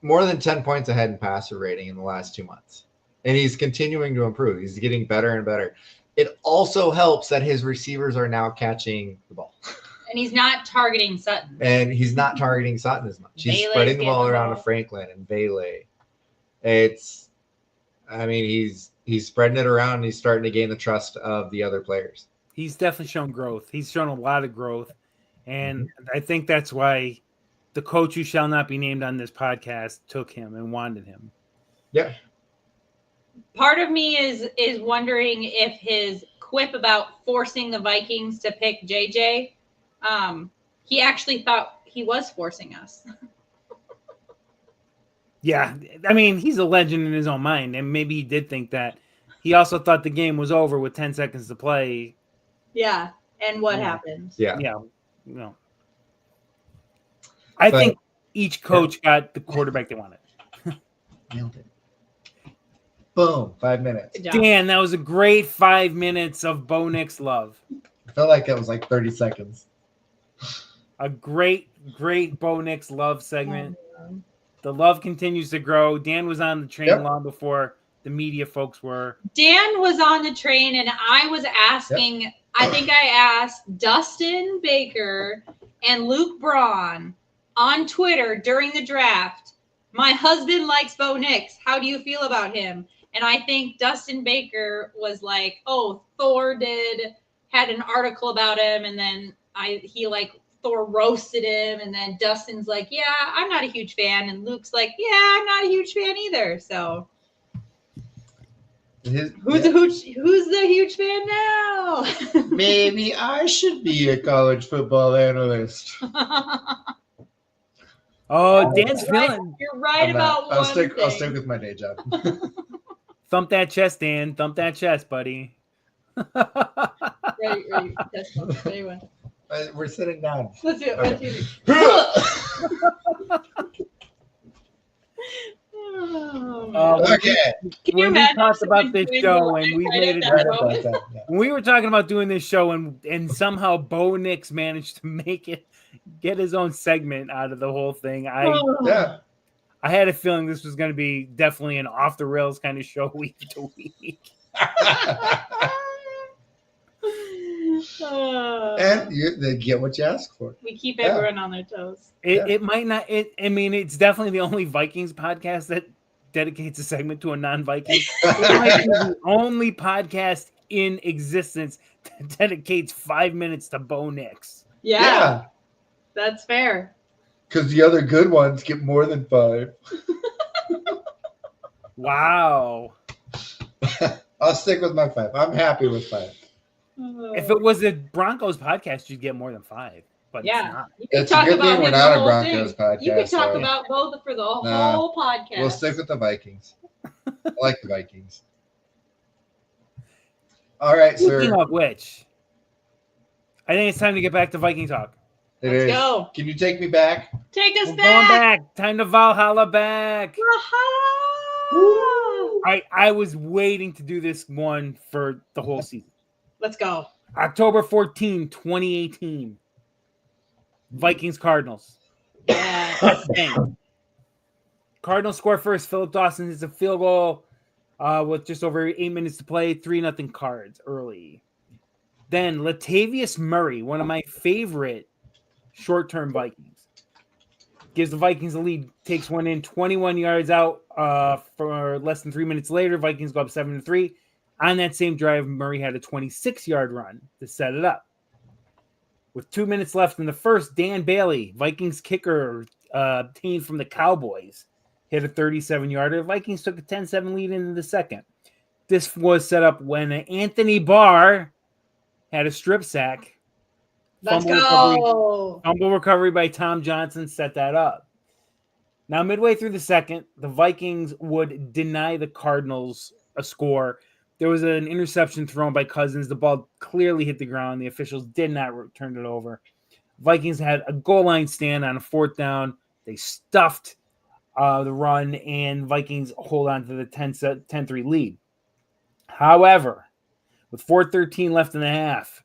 More than 10 points ahead in passer rating in the last 2 months. And he's continuing to improve. He's getting better and better. It also helps that his receivers are now catching the ball. And he's not targeting Sutton. He's spreading the ball around to Franklin and Bailey. He's spreading it around and he's starting to gain the trust of the other players. He's definitely shown growth. He's shown a lot of growth. And I think that's why the coach who shall not be named on this podcast took him and wanted him. Yeah. Part of me is wondering if his quip about forcing the Vikings to pick JJ, he actually thought he was forcing us. Yeah. I mean, he's a legend in his own mind, and maybe he did think that. He also thought the game was over with 10 seconds to play. Yeah. And what happened? Yeah. Yeah. No. I think each coach got the quarterback they wanted. Nailed it. Boom. 5 minutes. Dan, that was a great 5 minutes of Bo Nix love. I felt like it was like 30 seconds. A great Bo Nix love segment. The love continues to grow. Dan was on the train long before the media folks were. Dan was on the train, and I was asking. Yep. I think I asked Dustin Baker and Luke Braun on Twitter during the draft. My husband likes Bo Nix. How do you feel about him? And I think Dustin Baker was like, "Oh, Thor had an article about him, and then Thor roasted him, and then Dustin's like, yeah, I'm not a huge fan, and Luke's like, yeah, I'm not a huge fan either." So who's the huge fan now? Maybe I should be a college football analyst. Oh, Dan's feeling. You're right about I'll stick with my day job. Thump that chest, Dan. Thump that chest, buddy. Ready. Anyway. We're sitting down. Let's do it. Okay. Okay. When we talked about this show and we made it, when we were talking about doing this show and somehow Bo Nix managed to get his own segment out of the whole thing. I had a feeling this was going to be definitely an off the rails kind of show week to week. And they get what you ask for. We keep everyone on their toes. It might not. It's definitely the only Vikings podcast that dedicates a segment to a non-Viking. It might be the only podcast in existence that dedicates 5 minutes to Bo Nix. Yeah, that's fair. Because the other good ones get more than 5. Wow. I'll stick with my 5. I'm happy with 5. If it was a Broncos podcast, you'd get more than 5. But it's not. It's a good thing we're not a Broncos podcast. You could talk about both for the whole podcast. We'll stick with the Vikings. I like the Vikings. All right, sir. Of which, I think it's time to get back to Viking talk. Let's go. Can you take me back? Take us We're back. Going back. Time to Valhalla back. I was waiting to do this one for the whole season. Let's go. October 14, 2018. Vikings Cardinals. Yeah. Cardinals score first. Philip Dawson hits a field goal with just over 8 minutes to play. 3-0 Cards early. Then Latavius Murray, one of my favorite short-term Vikings, gives the Vikings a lead. Takes one in, 21 yards out for less than 3 minutes later. Vikings go up 7-3. On that same drive, Murray had a 26-yard run to set it up. With 2 minutes left in the first, Dan Bailey, Vikings kicker obtained from the Cowboys, hit a 37-yarder. Vikings took a 10-7 lead into the second. This was set up when Anthony Barr had a strip sack. Let's go. Fumble recovery by Tom Johnson set that up. Now, midway through the second, the Vikings would deny the Cardinals a score. There was an interception thrown by Cousins. The ball clearly hit the ground. The officials did not turn it over. Vikings had a goal line stand on a 4th down. They stuffed the run, and Vikings hold on to the 10-3 lead. However, with 4:13 left in the half,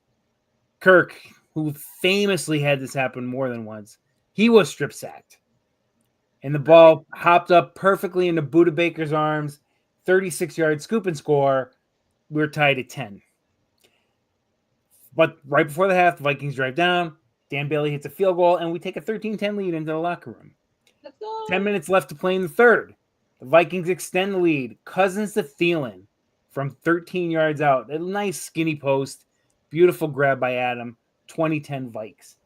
Kirk, who famously had this happen more than once, he was strip sacked. And the ball hopped up perfectly into Buda Baker's arms. 36-yard scoop and score. We're tied at 10. But right before the half, the Vikings drive down. Dan Bailey hits a field goal, and we take a 13-10 lead into the locker room. 10 minutes left to play in the third. The Vikings extend the lead. Cousins to Thielen from 13 yards out. A nice skinny post. Beautiful grab by Adam. 20-10 Vikes.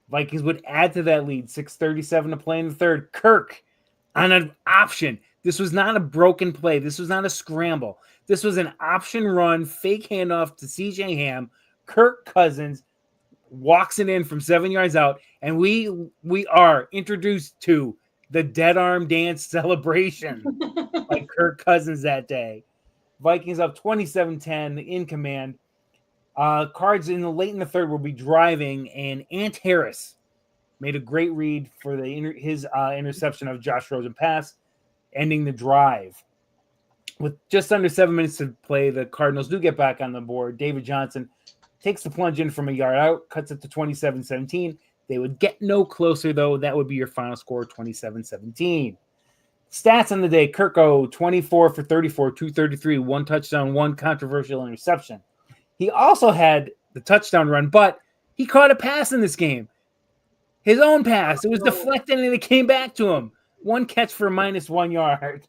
Vikings would add to that lead. 6:37 to play in the third. Kirk on an option. This was not a broken play. This was not a scramble. This was an option run, fake handoff to C.J. Ham. Kirk Cousins walks it in from 7 yards out, and we are introduced to the dead arm dance celebration by Kirk Cousins that day. Vikings up 27-10 in command. Cards late in the third will be driving, and Ant Harris made a great read for his interception of Josh Rosen pass, ending the drive. With just under 7 minutes to play, the Cardinals do get back on the board. David Johnson takes the plunge in from a yard out, cuts it to 27-17. They would get no closer, though. That would be your final score, 27-17. Stats on the day: Kirko 24 for 34, 233, 1 touchdown, 1 controversial interception. He also had the touchdown run, but he caught a pass in this game. His own pass. It was deflected and it came back to him. 1 catch for -1 yard.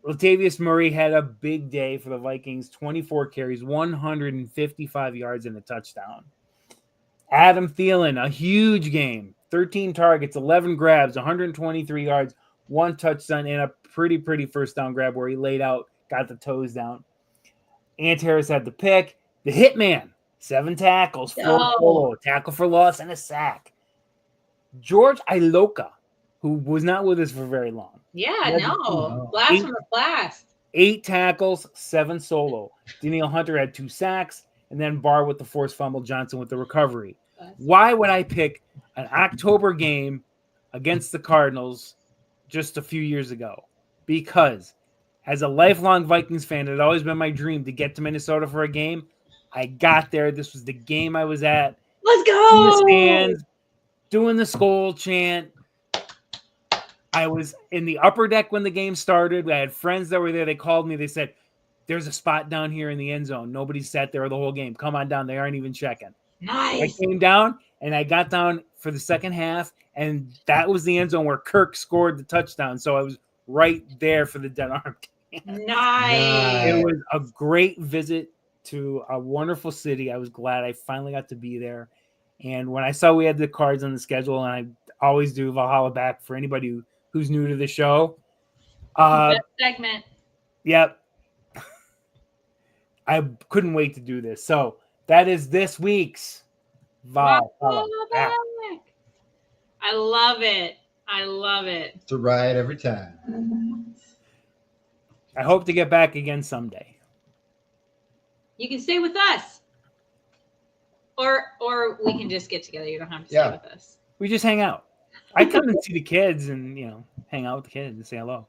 Latavius Murray had a big day for the Vikings. 24 carries, 155 yards, and a touchdown. Adam Thielen, a huge game. 13 targets, 11 grabs, 123 yards, 1 touchdown, and a pretty first down grab where he laid out, got the toes down. Ant Harris had the pick. The Hitman, 7 tackles, 4 solo, tackle for loss, and a sack. George Iloka, who was not with us for very long. Yeah, no. Blast from the blast. 8 tackles, 7 solo. Danielle Hunter had 2 sacks, and then Barr with the forced fumble, Johnson with the recovery. Why would I pick an October game against the Cardinals just a few years ago? Because as a lifelong Vikings fan, it had always been my dream to get to Minnesota for a game. I got there. This was the game I was at. Let's go! Stands, doing the Skol chant. I was in the upper deck when the game started. I had friends that were there. They called me. They said, there's a spot down here in the end zone. Nobody sat there the whole game. Come on down. They aren't even checking. Nice. I came down, and I got down for the second half, and that was the end zone where Kirk scored the touchdown. So I was right there for the dead arm. Nice. It was a great visit to a wonderful city. I was glad I finally got to be there. And when I saw we had the Cards on the schedule, and I always do Valhalla back for anybody who's new to the show. Best segment. Yep. I couldn't wait to do this. So that is this week's Valhalla back. I love it. I love it. It's a ride every time. I hope to get back again someday. You can stay with us. Or we can just get together. You don't have to stay with us. We just hang out. I come and see the kids and, hang out with the kids and say hello.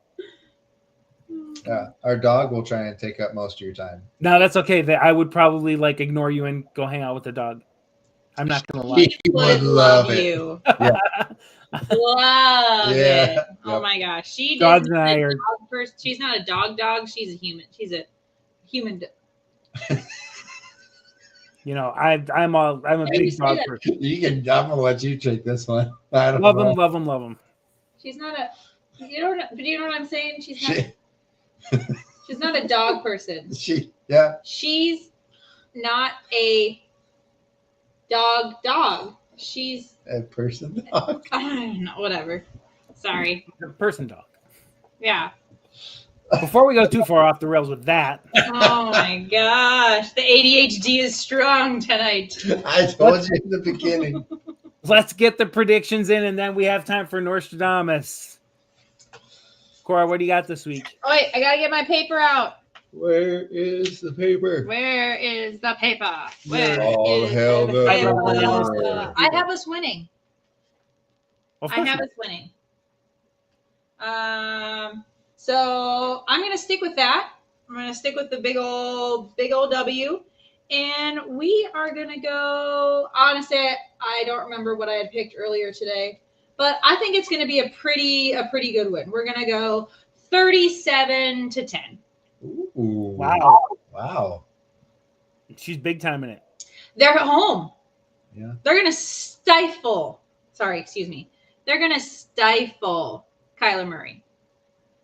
Yeah, our dog will try and take up most of your time. No, that's okay. I would probably ignore you and go hang out with the dog. I'm not going to lie. He would love it. You. Yeah. Love it. Oh my gosh. She's not a dog. She's a human. She's a human. I'm a big dog person. I'm gonna let you take this one. Love him. She's not a. You know what I'm saying? She's not a dog person. She's not a dog. She's a person dog. I don't know. Whatever. Sorry. A person dog. Yeah. Before we go too far off the rails with that. Oh my gosh. The ADHD is strong tonight. I told you in the beginning. Let's get the predictions in, and then we have time for Norsetradamus. Cora, what do you got this week? Oh, wait, I got to get my paper out. Where is the paper? Where is the paper? I have us winning. I have us winning. So I'm going to stick with that. I'm going to stick with the big old W. And we are going to go, honestly, I don't remember what I had picked earlier today, but I think it's going to be a pretty good win. We're going to go 37-10. Ooh. Wow. She's big time in it. They're at home. Yeah. They're going to stifle Kyler Murray.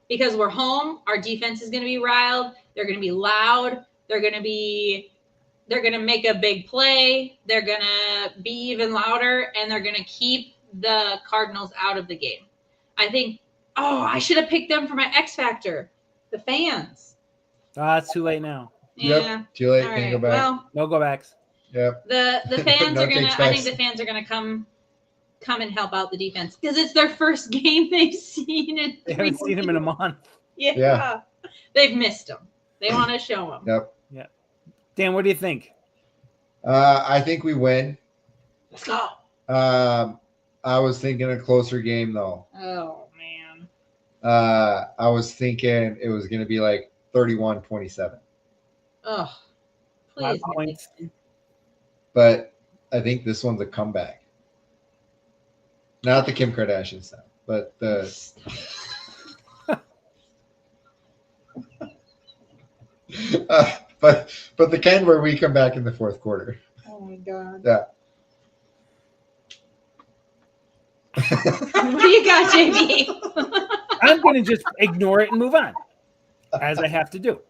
Because we're home, our defense is going to be riled. They're going to be loud. They're going to make a big play. They're going to be even louder, and they're going to keep the Cardinals out of the game. I think, I should have picked them for my X Factor. The fans. It's too late now. Yeah. Yep, too late. All Can't right. go back. Well, no go backs. Yep. The fans are going to, I think the fans are going to come and help out the defense because it's their first game they've seen in 3 They haven't seen him in a month. Yeah. They've missed him. They want to show him. Yep. Yeah. Dan, what do you think? I think we win. Let's go. I was thinking a closer game though. Oh man. I was thinking it was going to be 31-27. Oh, please. 5 points. But I think this one's a comeback. Not the Kim Kardashian stuff, but the But the kind where we come back in the fourth quarter. Oh my god. Yeah. What do you got, JB? I'm going to just ignore it and move on, as I have to do.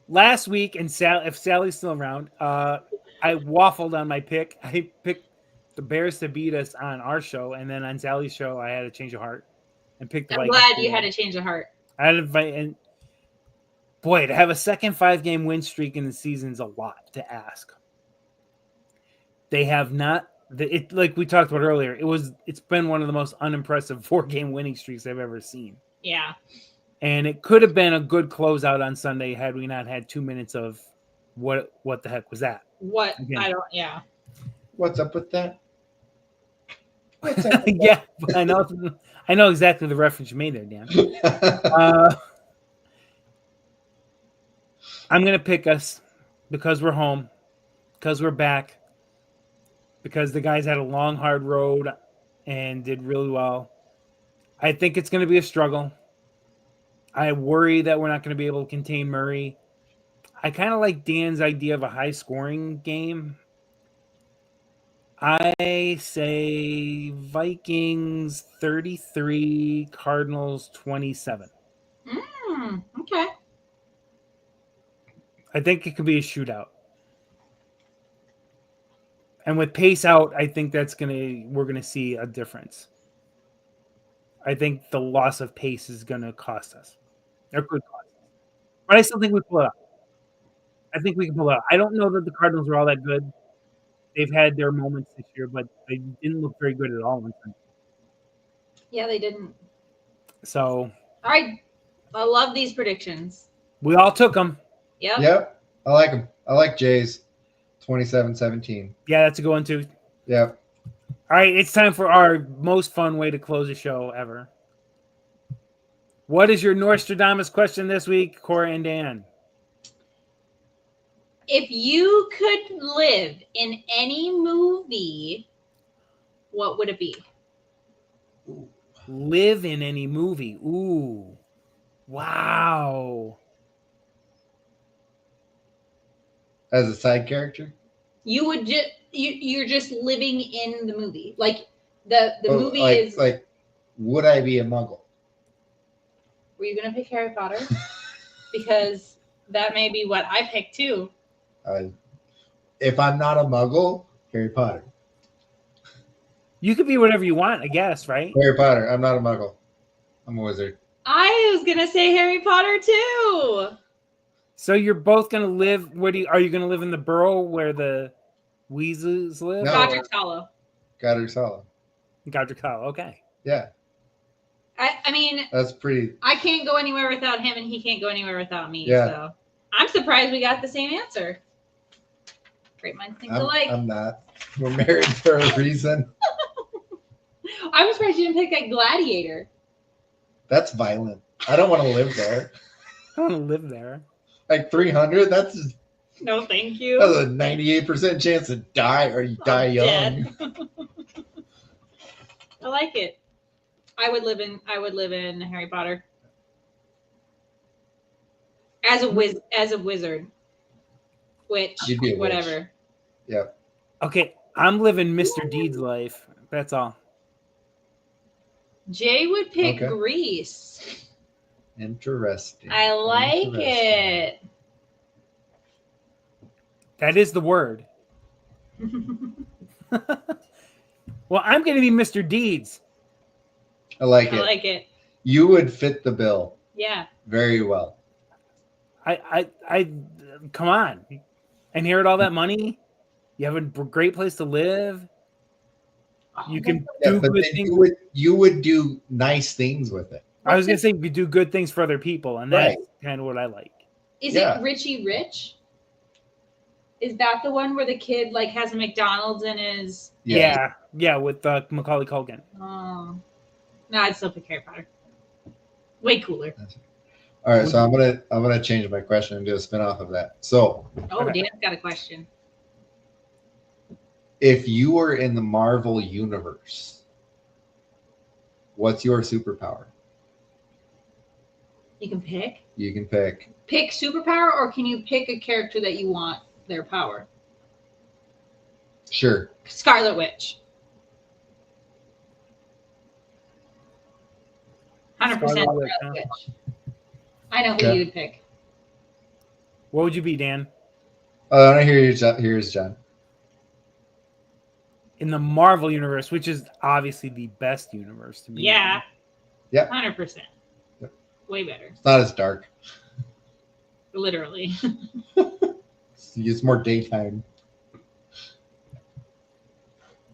Last week, and if Sally's still around, I waffled on my pick. I picked the Bears to beat us on our show, and then on Sally's show, I had a change of heart and picked the I'm Vikings. glad you had a change of heart. I had and boy, to have a second 5-game win streak in the season is a lot to ask. They have not. Like we talked about earlier, it's been one of the most unimpressive 4-game winning streaks I've ever seen. Yeah. And it could have been a good closeout on Sunday had we not had 2 minutes of what the heck was that? What? Again. I don't. Yeah. What's up with that? Yeah, I know exactly the reference you made there, Dan. I'm gonna pick us because we're home, because we're back, because the guys had a long, hard road and did really well. I think it's going to be a struggle. I worry that we're not going to be able to contain Murray. I kind of like Dan's idea of a high-scoring game. I say Vikings 33, Cardinals 27. Okay. I think it could be a shootout. And with pace out, I think we're gonna see a difference. I think the loss of pace is gonna cost us. Or could cost us. But I still think we pull it out. I think we can pull it out. I don't know that the Cardinals are all that good. They've had their moments this year, but they didn't look very good at all. Yeah, they didn't. So, all right, I love these predictions. We all took them. Yep. I like them. I like Jay's 27-17. Yeah, that's a good one too. Yep. All right, it's time for our most fun way to close a show ever. What is your Norsetradamus question this week, Cora and Dan? If you could live in any movie, what would it be? Live in any movie. Ooh. Wow. As a side character? You would just you're just living in the movie. Like the movie is like would I be a muggle? Were you gonna pick Harry Potter? Because that may be what I picked too. If I'm not a muggle, Harry Potter. You could be whatever you want, I guess, right? Harry Potter. I'm not a muggle. I'm a wizard. I was gonna say Harry Potter too. So you're both gonna live. Are you gonna live in the borough where the Weasleys live? No. Godric's Hollow. Godric's Hollow. Godric Hollow. Okay. Yeah. I mean, that's pretty. I can't go anywhere without him, and he can't go anywhere without me. Yeah. So I'm surprised we got the same answer. Great minds think alike. I'm not. We're married for a reason. I'm surprised you didn't pick a gladiator. That's violent. I don't want to live there. I want to live there. Like 300. That's No, thank you. a 98% chance to die, or you die young. I like it. I would live in Harry Potter as a wizard. Which You'd be a whatever. witch. Yep. Okay, I'm living Mr. Deed's life. That's all. Jay would pick Okay. Grease. Interesting. I like it. That is the word. Well, I'm going to be Mr. Deeds. I like I it. like it. You would fit the bill Yeah. very well. I come on. Inherit all that money. You have a great place to live. You can Yeah, do but good then things. you would do nice things with it. I was going to say you do good things for other people, and that's kind of what I like. Is Yeah. it Richie Rich? Is that the one where the kid like has a McDonald's in his? Yeah, with Macaulay Culkin. Oh, no, I'd still pick Harry Potter. Way cooler. All right, so I'm gonna change my question and do a spinoff of that. So, Oh, Okay. Dan's got a question. if you were in the Marvel universe, what's your superpower? You can pick. You can pick. Pick superpower, or can you pick a character that you want their power? Sure. Scarlet Witch. 100% Scarlet Witch. I know who you would pick. What would you be, Dan? Oh, I here's John. In the Marvel universe, which is obviously the best universe to me. Yeah. Yeah. 100%. Yep. Way better. It's not as dark. Literally. It's more daytime.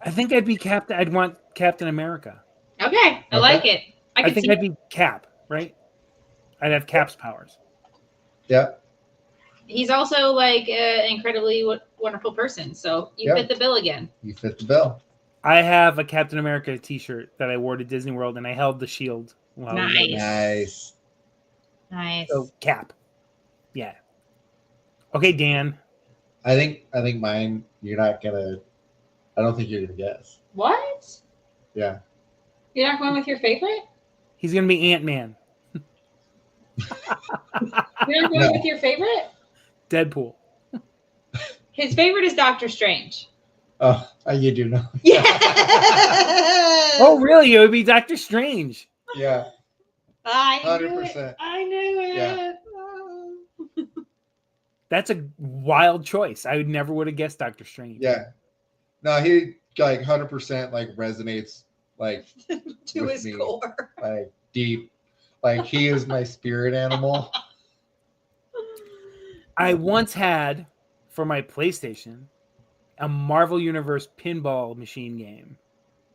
I think I'd want Captain America. Okay. I like it. I think I'd be Cap, right? I'd have Cap's powers. Yeah. He's also like an incredibly wonderful person. So you fit the bill again. You fit the bill. I have a Captain America t-shirt that I wore to Disney World, and I held the shield. Nice. So Cap. Yeah. Okay, Dan. I think mine, you're not gonna, I don't think you're gonna guess. What? Yeah. You're not going with your favorite? He's gonna be Ant-Man. You're not going with your favorite? Deadpool. His favorite is Doctor Strange. Oh, you do know. Yeah. Oh, really? It would be Doctor Strange. Yeah. 100%. I knew it. Yeah. That's a wild choice. I would have guessed Doctor Strange. Yeah. No, he like 100% like resonates like to his core. Like deep. Like he is my spirit animal. I once had for my PlayStation a Marvel Universe pinball machine game.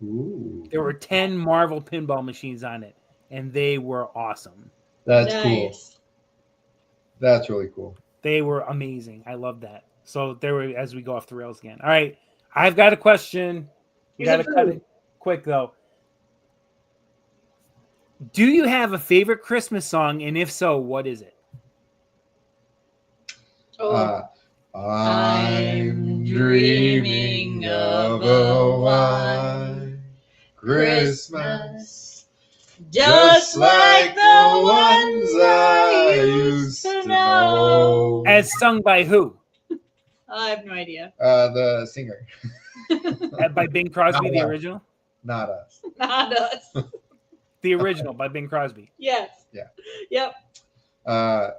Ooh. There were 10 Marvel pinball machines on it, and they were awesome. That's cool. That's really cool. They were amazing. I love that. So there were, as we go off the rails again. All right. I've got a question. We got to cut it quick, though. Do you have a favorite Christmas song? And if so, what is it? I'm dreaming of a white Christmas, just like the ones I used to know. As sung by who? I have no idea. The singer. By Bing Crosby, the original? Not us. Not us. The original by Bing Crosby. Yes. Yeah. Yep.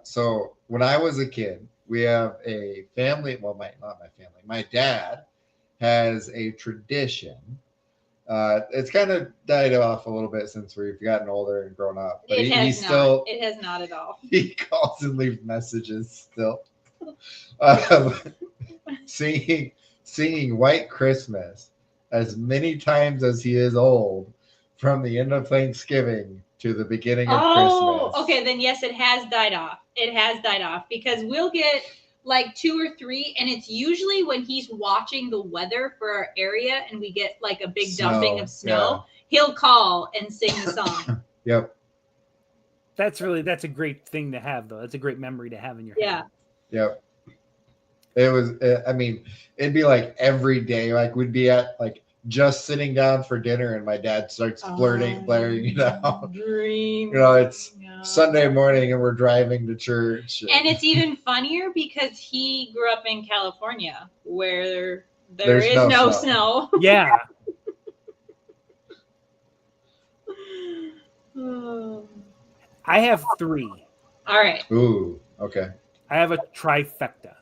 So when I was a kid, we have a family. Well, not my family. My dad has a tradition. It's kind of died off a little bit since we've gotten older and grown up. But it has not at all. He calls and leaves messages still. Singing White Christmas as many times as he is old, from the end of Thanksgiving to the beginning of Christmas. Oh, okay. Then yes, it has died off. It has died off because we'll get like 2 or 3, and it's usually when he's watching the weather for our area and we get like a big dumping of snow, he'll call and sing the song. Yep. That's a great thing to have, though. That's a great memory to have in your head. Yep. It was, I mean, it'd be like every day, like we'd be at like just sitting down for dinner and my dad starts blaring it out. You know, it's Sunday morning and we're driving to church. And it's even funnier because he grew up in California where there is no snow. Yeah. I have 3. All right. Ooh, okay. I have a trifecta.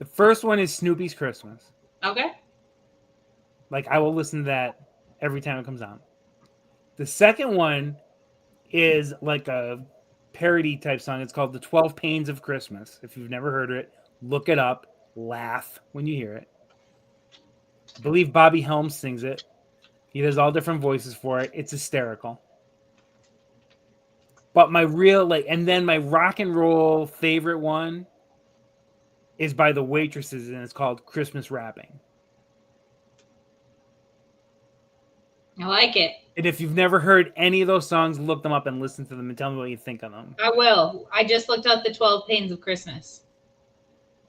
The first one is Snoopy's Christmas. Okay. Like, I will listen to that every time it comes on. The second one is like a parody type song. It's called The 12 Pains of Christmas. If you've never heard it, look it up. Laugh when you hear it. I believe Bobby Helms sings it. He does all different voices for it. It's hysterical. But my real, and then my rock and roll favorite one is by the Waitresses, and it's called Christmas Wrapping. I like it. And if you've never heard any of those songs, look them up and listen to them and tell me what you think of them. I will. I just looked up the 12 Pains of Christmas.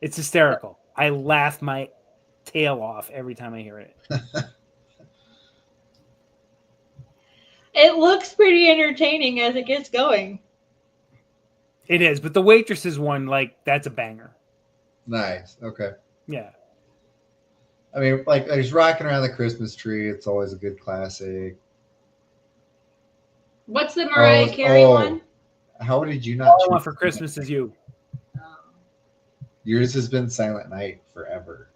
It's hysterical. I laugh my tail off every time I hear it. It looks pretty entertaining as it gets going. It is, but the Waitresses one, like, that's a banger. Nice. Okay. Yeah. I mean, like, he's rocking around the Christmas tree. It's always a good classic. What's the Mariah Carey one? How did you not? All I Want for Christmas Is You. Yours has been Silent Night forever.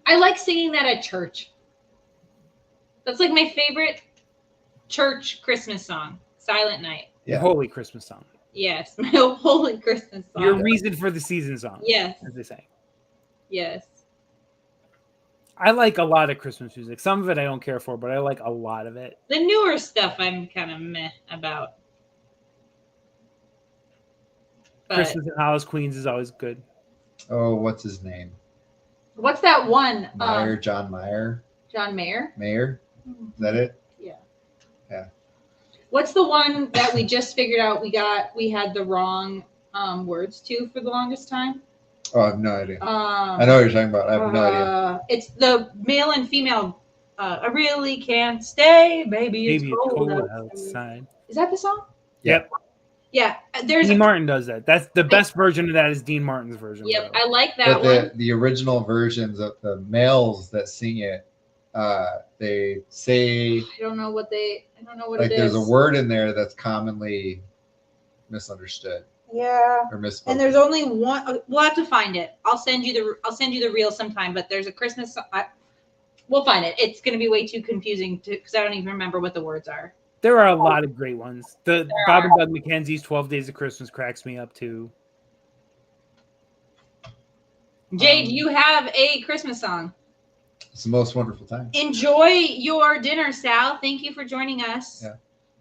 I like singing that at church. That's like my favorite church Christmas song, Silent Night. Your holy Christmas song. Yes, my holy Christmas song. Your reason for the season song. Yes. As they say. Yes. I like a lot of Christmas music. Some of it I don't care for, but I like a lot of it. The newer stuff I'm kind of meh about. But Christmas in Hollis Queens is always good. Oh, what's his name? what's that one? John Mayer. John Mayer? Mayer? Is that it? Yeah. Yeah. What's the one that we just figured out we had the wrong words to for the longest time? Oh, I have no idea. I know what you're talking about. I have no idea. It's the male and female. I really can't stay, baby. It's cold outside. Is that the song? Yep. Yeah. There's Dean Martin does that. That's the best version of that is Dean Martin's version. Yep, I like that but one. the original versions of the males that sing it, they say I don't know what it like is. there's a word in there that's commonly misunderstood. Yeah. Or misspoken. And there's only one. We'll have to find it. I'll send you the reel sometime. But there's a Christmas. We'll find it. It's going to be way too confusing because I don't even remember what the words are. There are a lot of great ones. The Bob and Doug McKenzie's 12 Days of Christmas cracks me up too. Jade, you have a Christmas song. It's the most wonderful time. Enjoy your dinner, Sal. Thank you for joining us. Yeah.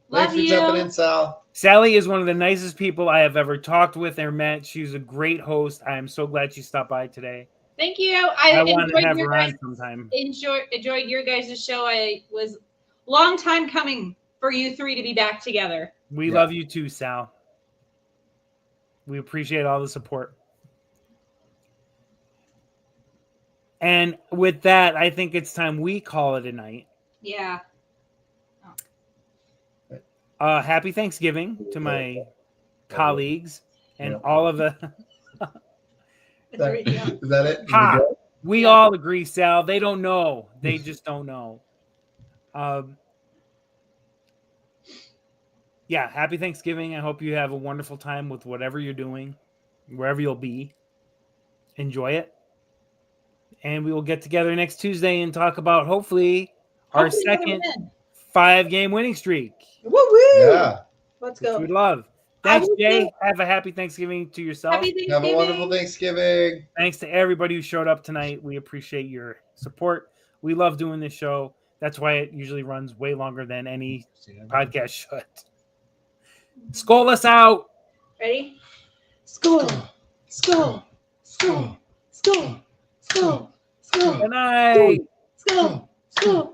Love Thanks for you. jumping in, Sal. Sally is one of the nicest people I have ever talked with or met. She's a great host. I am so glad she stopped by today. Thank you. I want to have her on sometime. Enjoyed your guys' show. I was long time coming for you three to be back together. We love you too, Sal. We appreciate all the support. And with that, I think it's time we call it a night. Yeah. Happy Thanksgiving to my colleagues and all of the... Is that it? Ha! We all agree, Sal. They don't know. They just don't know. Yeah, happy Thanksgiving. I hope you have a wonderful time with whatever you're doing, wherever you'll be. Enjoy it. And we will get together next Tuesday and talk about, hopefully our second 5-game winning streak. Woo-woo! Yeah. Let's go. We'd love. Thanks, Jay. Have a happy Thanksgiving to yourself. Happy Thanksgiving. Have a wonderful Thanksgiving. Thanks to everybody who showed up tonight. We appreciate your support. We love doing this show. That's why it usually runs way longer than any podcast should. Skål us out. Ready? Skål. Skål. Skål. Skål. Skål. Skål. Good night. Skål. Skål.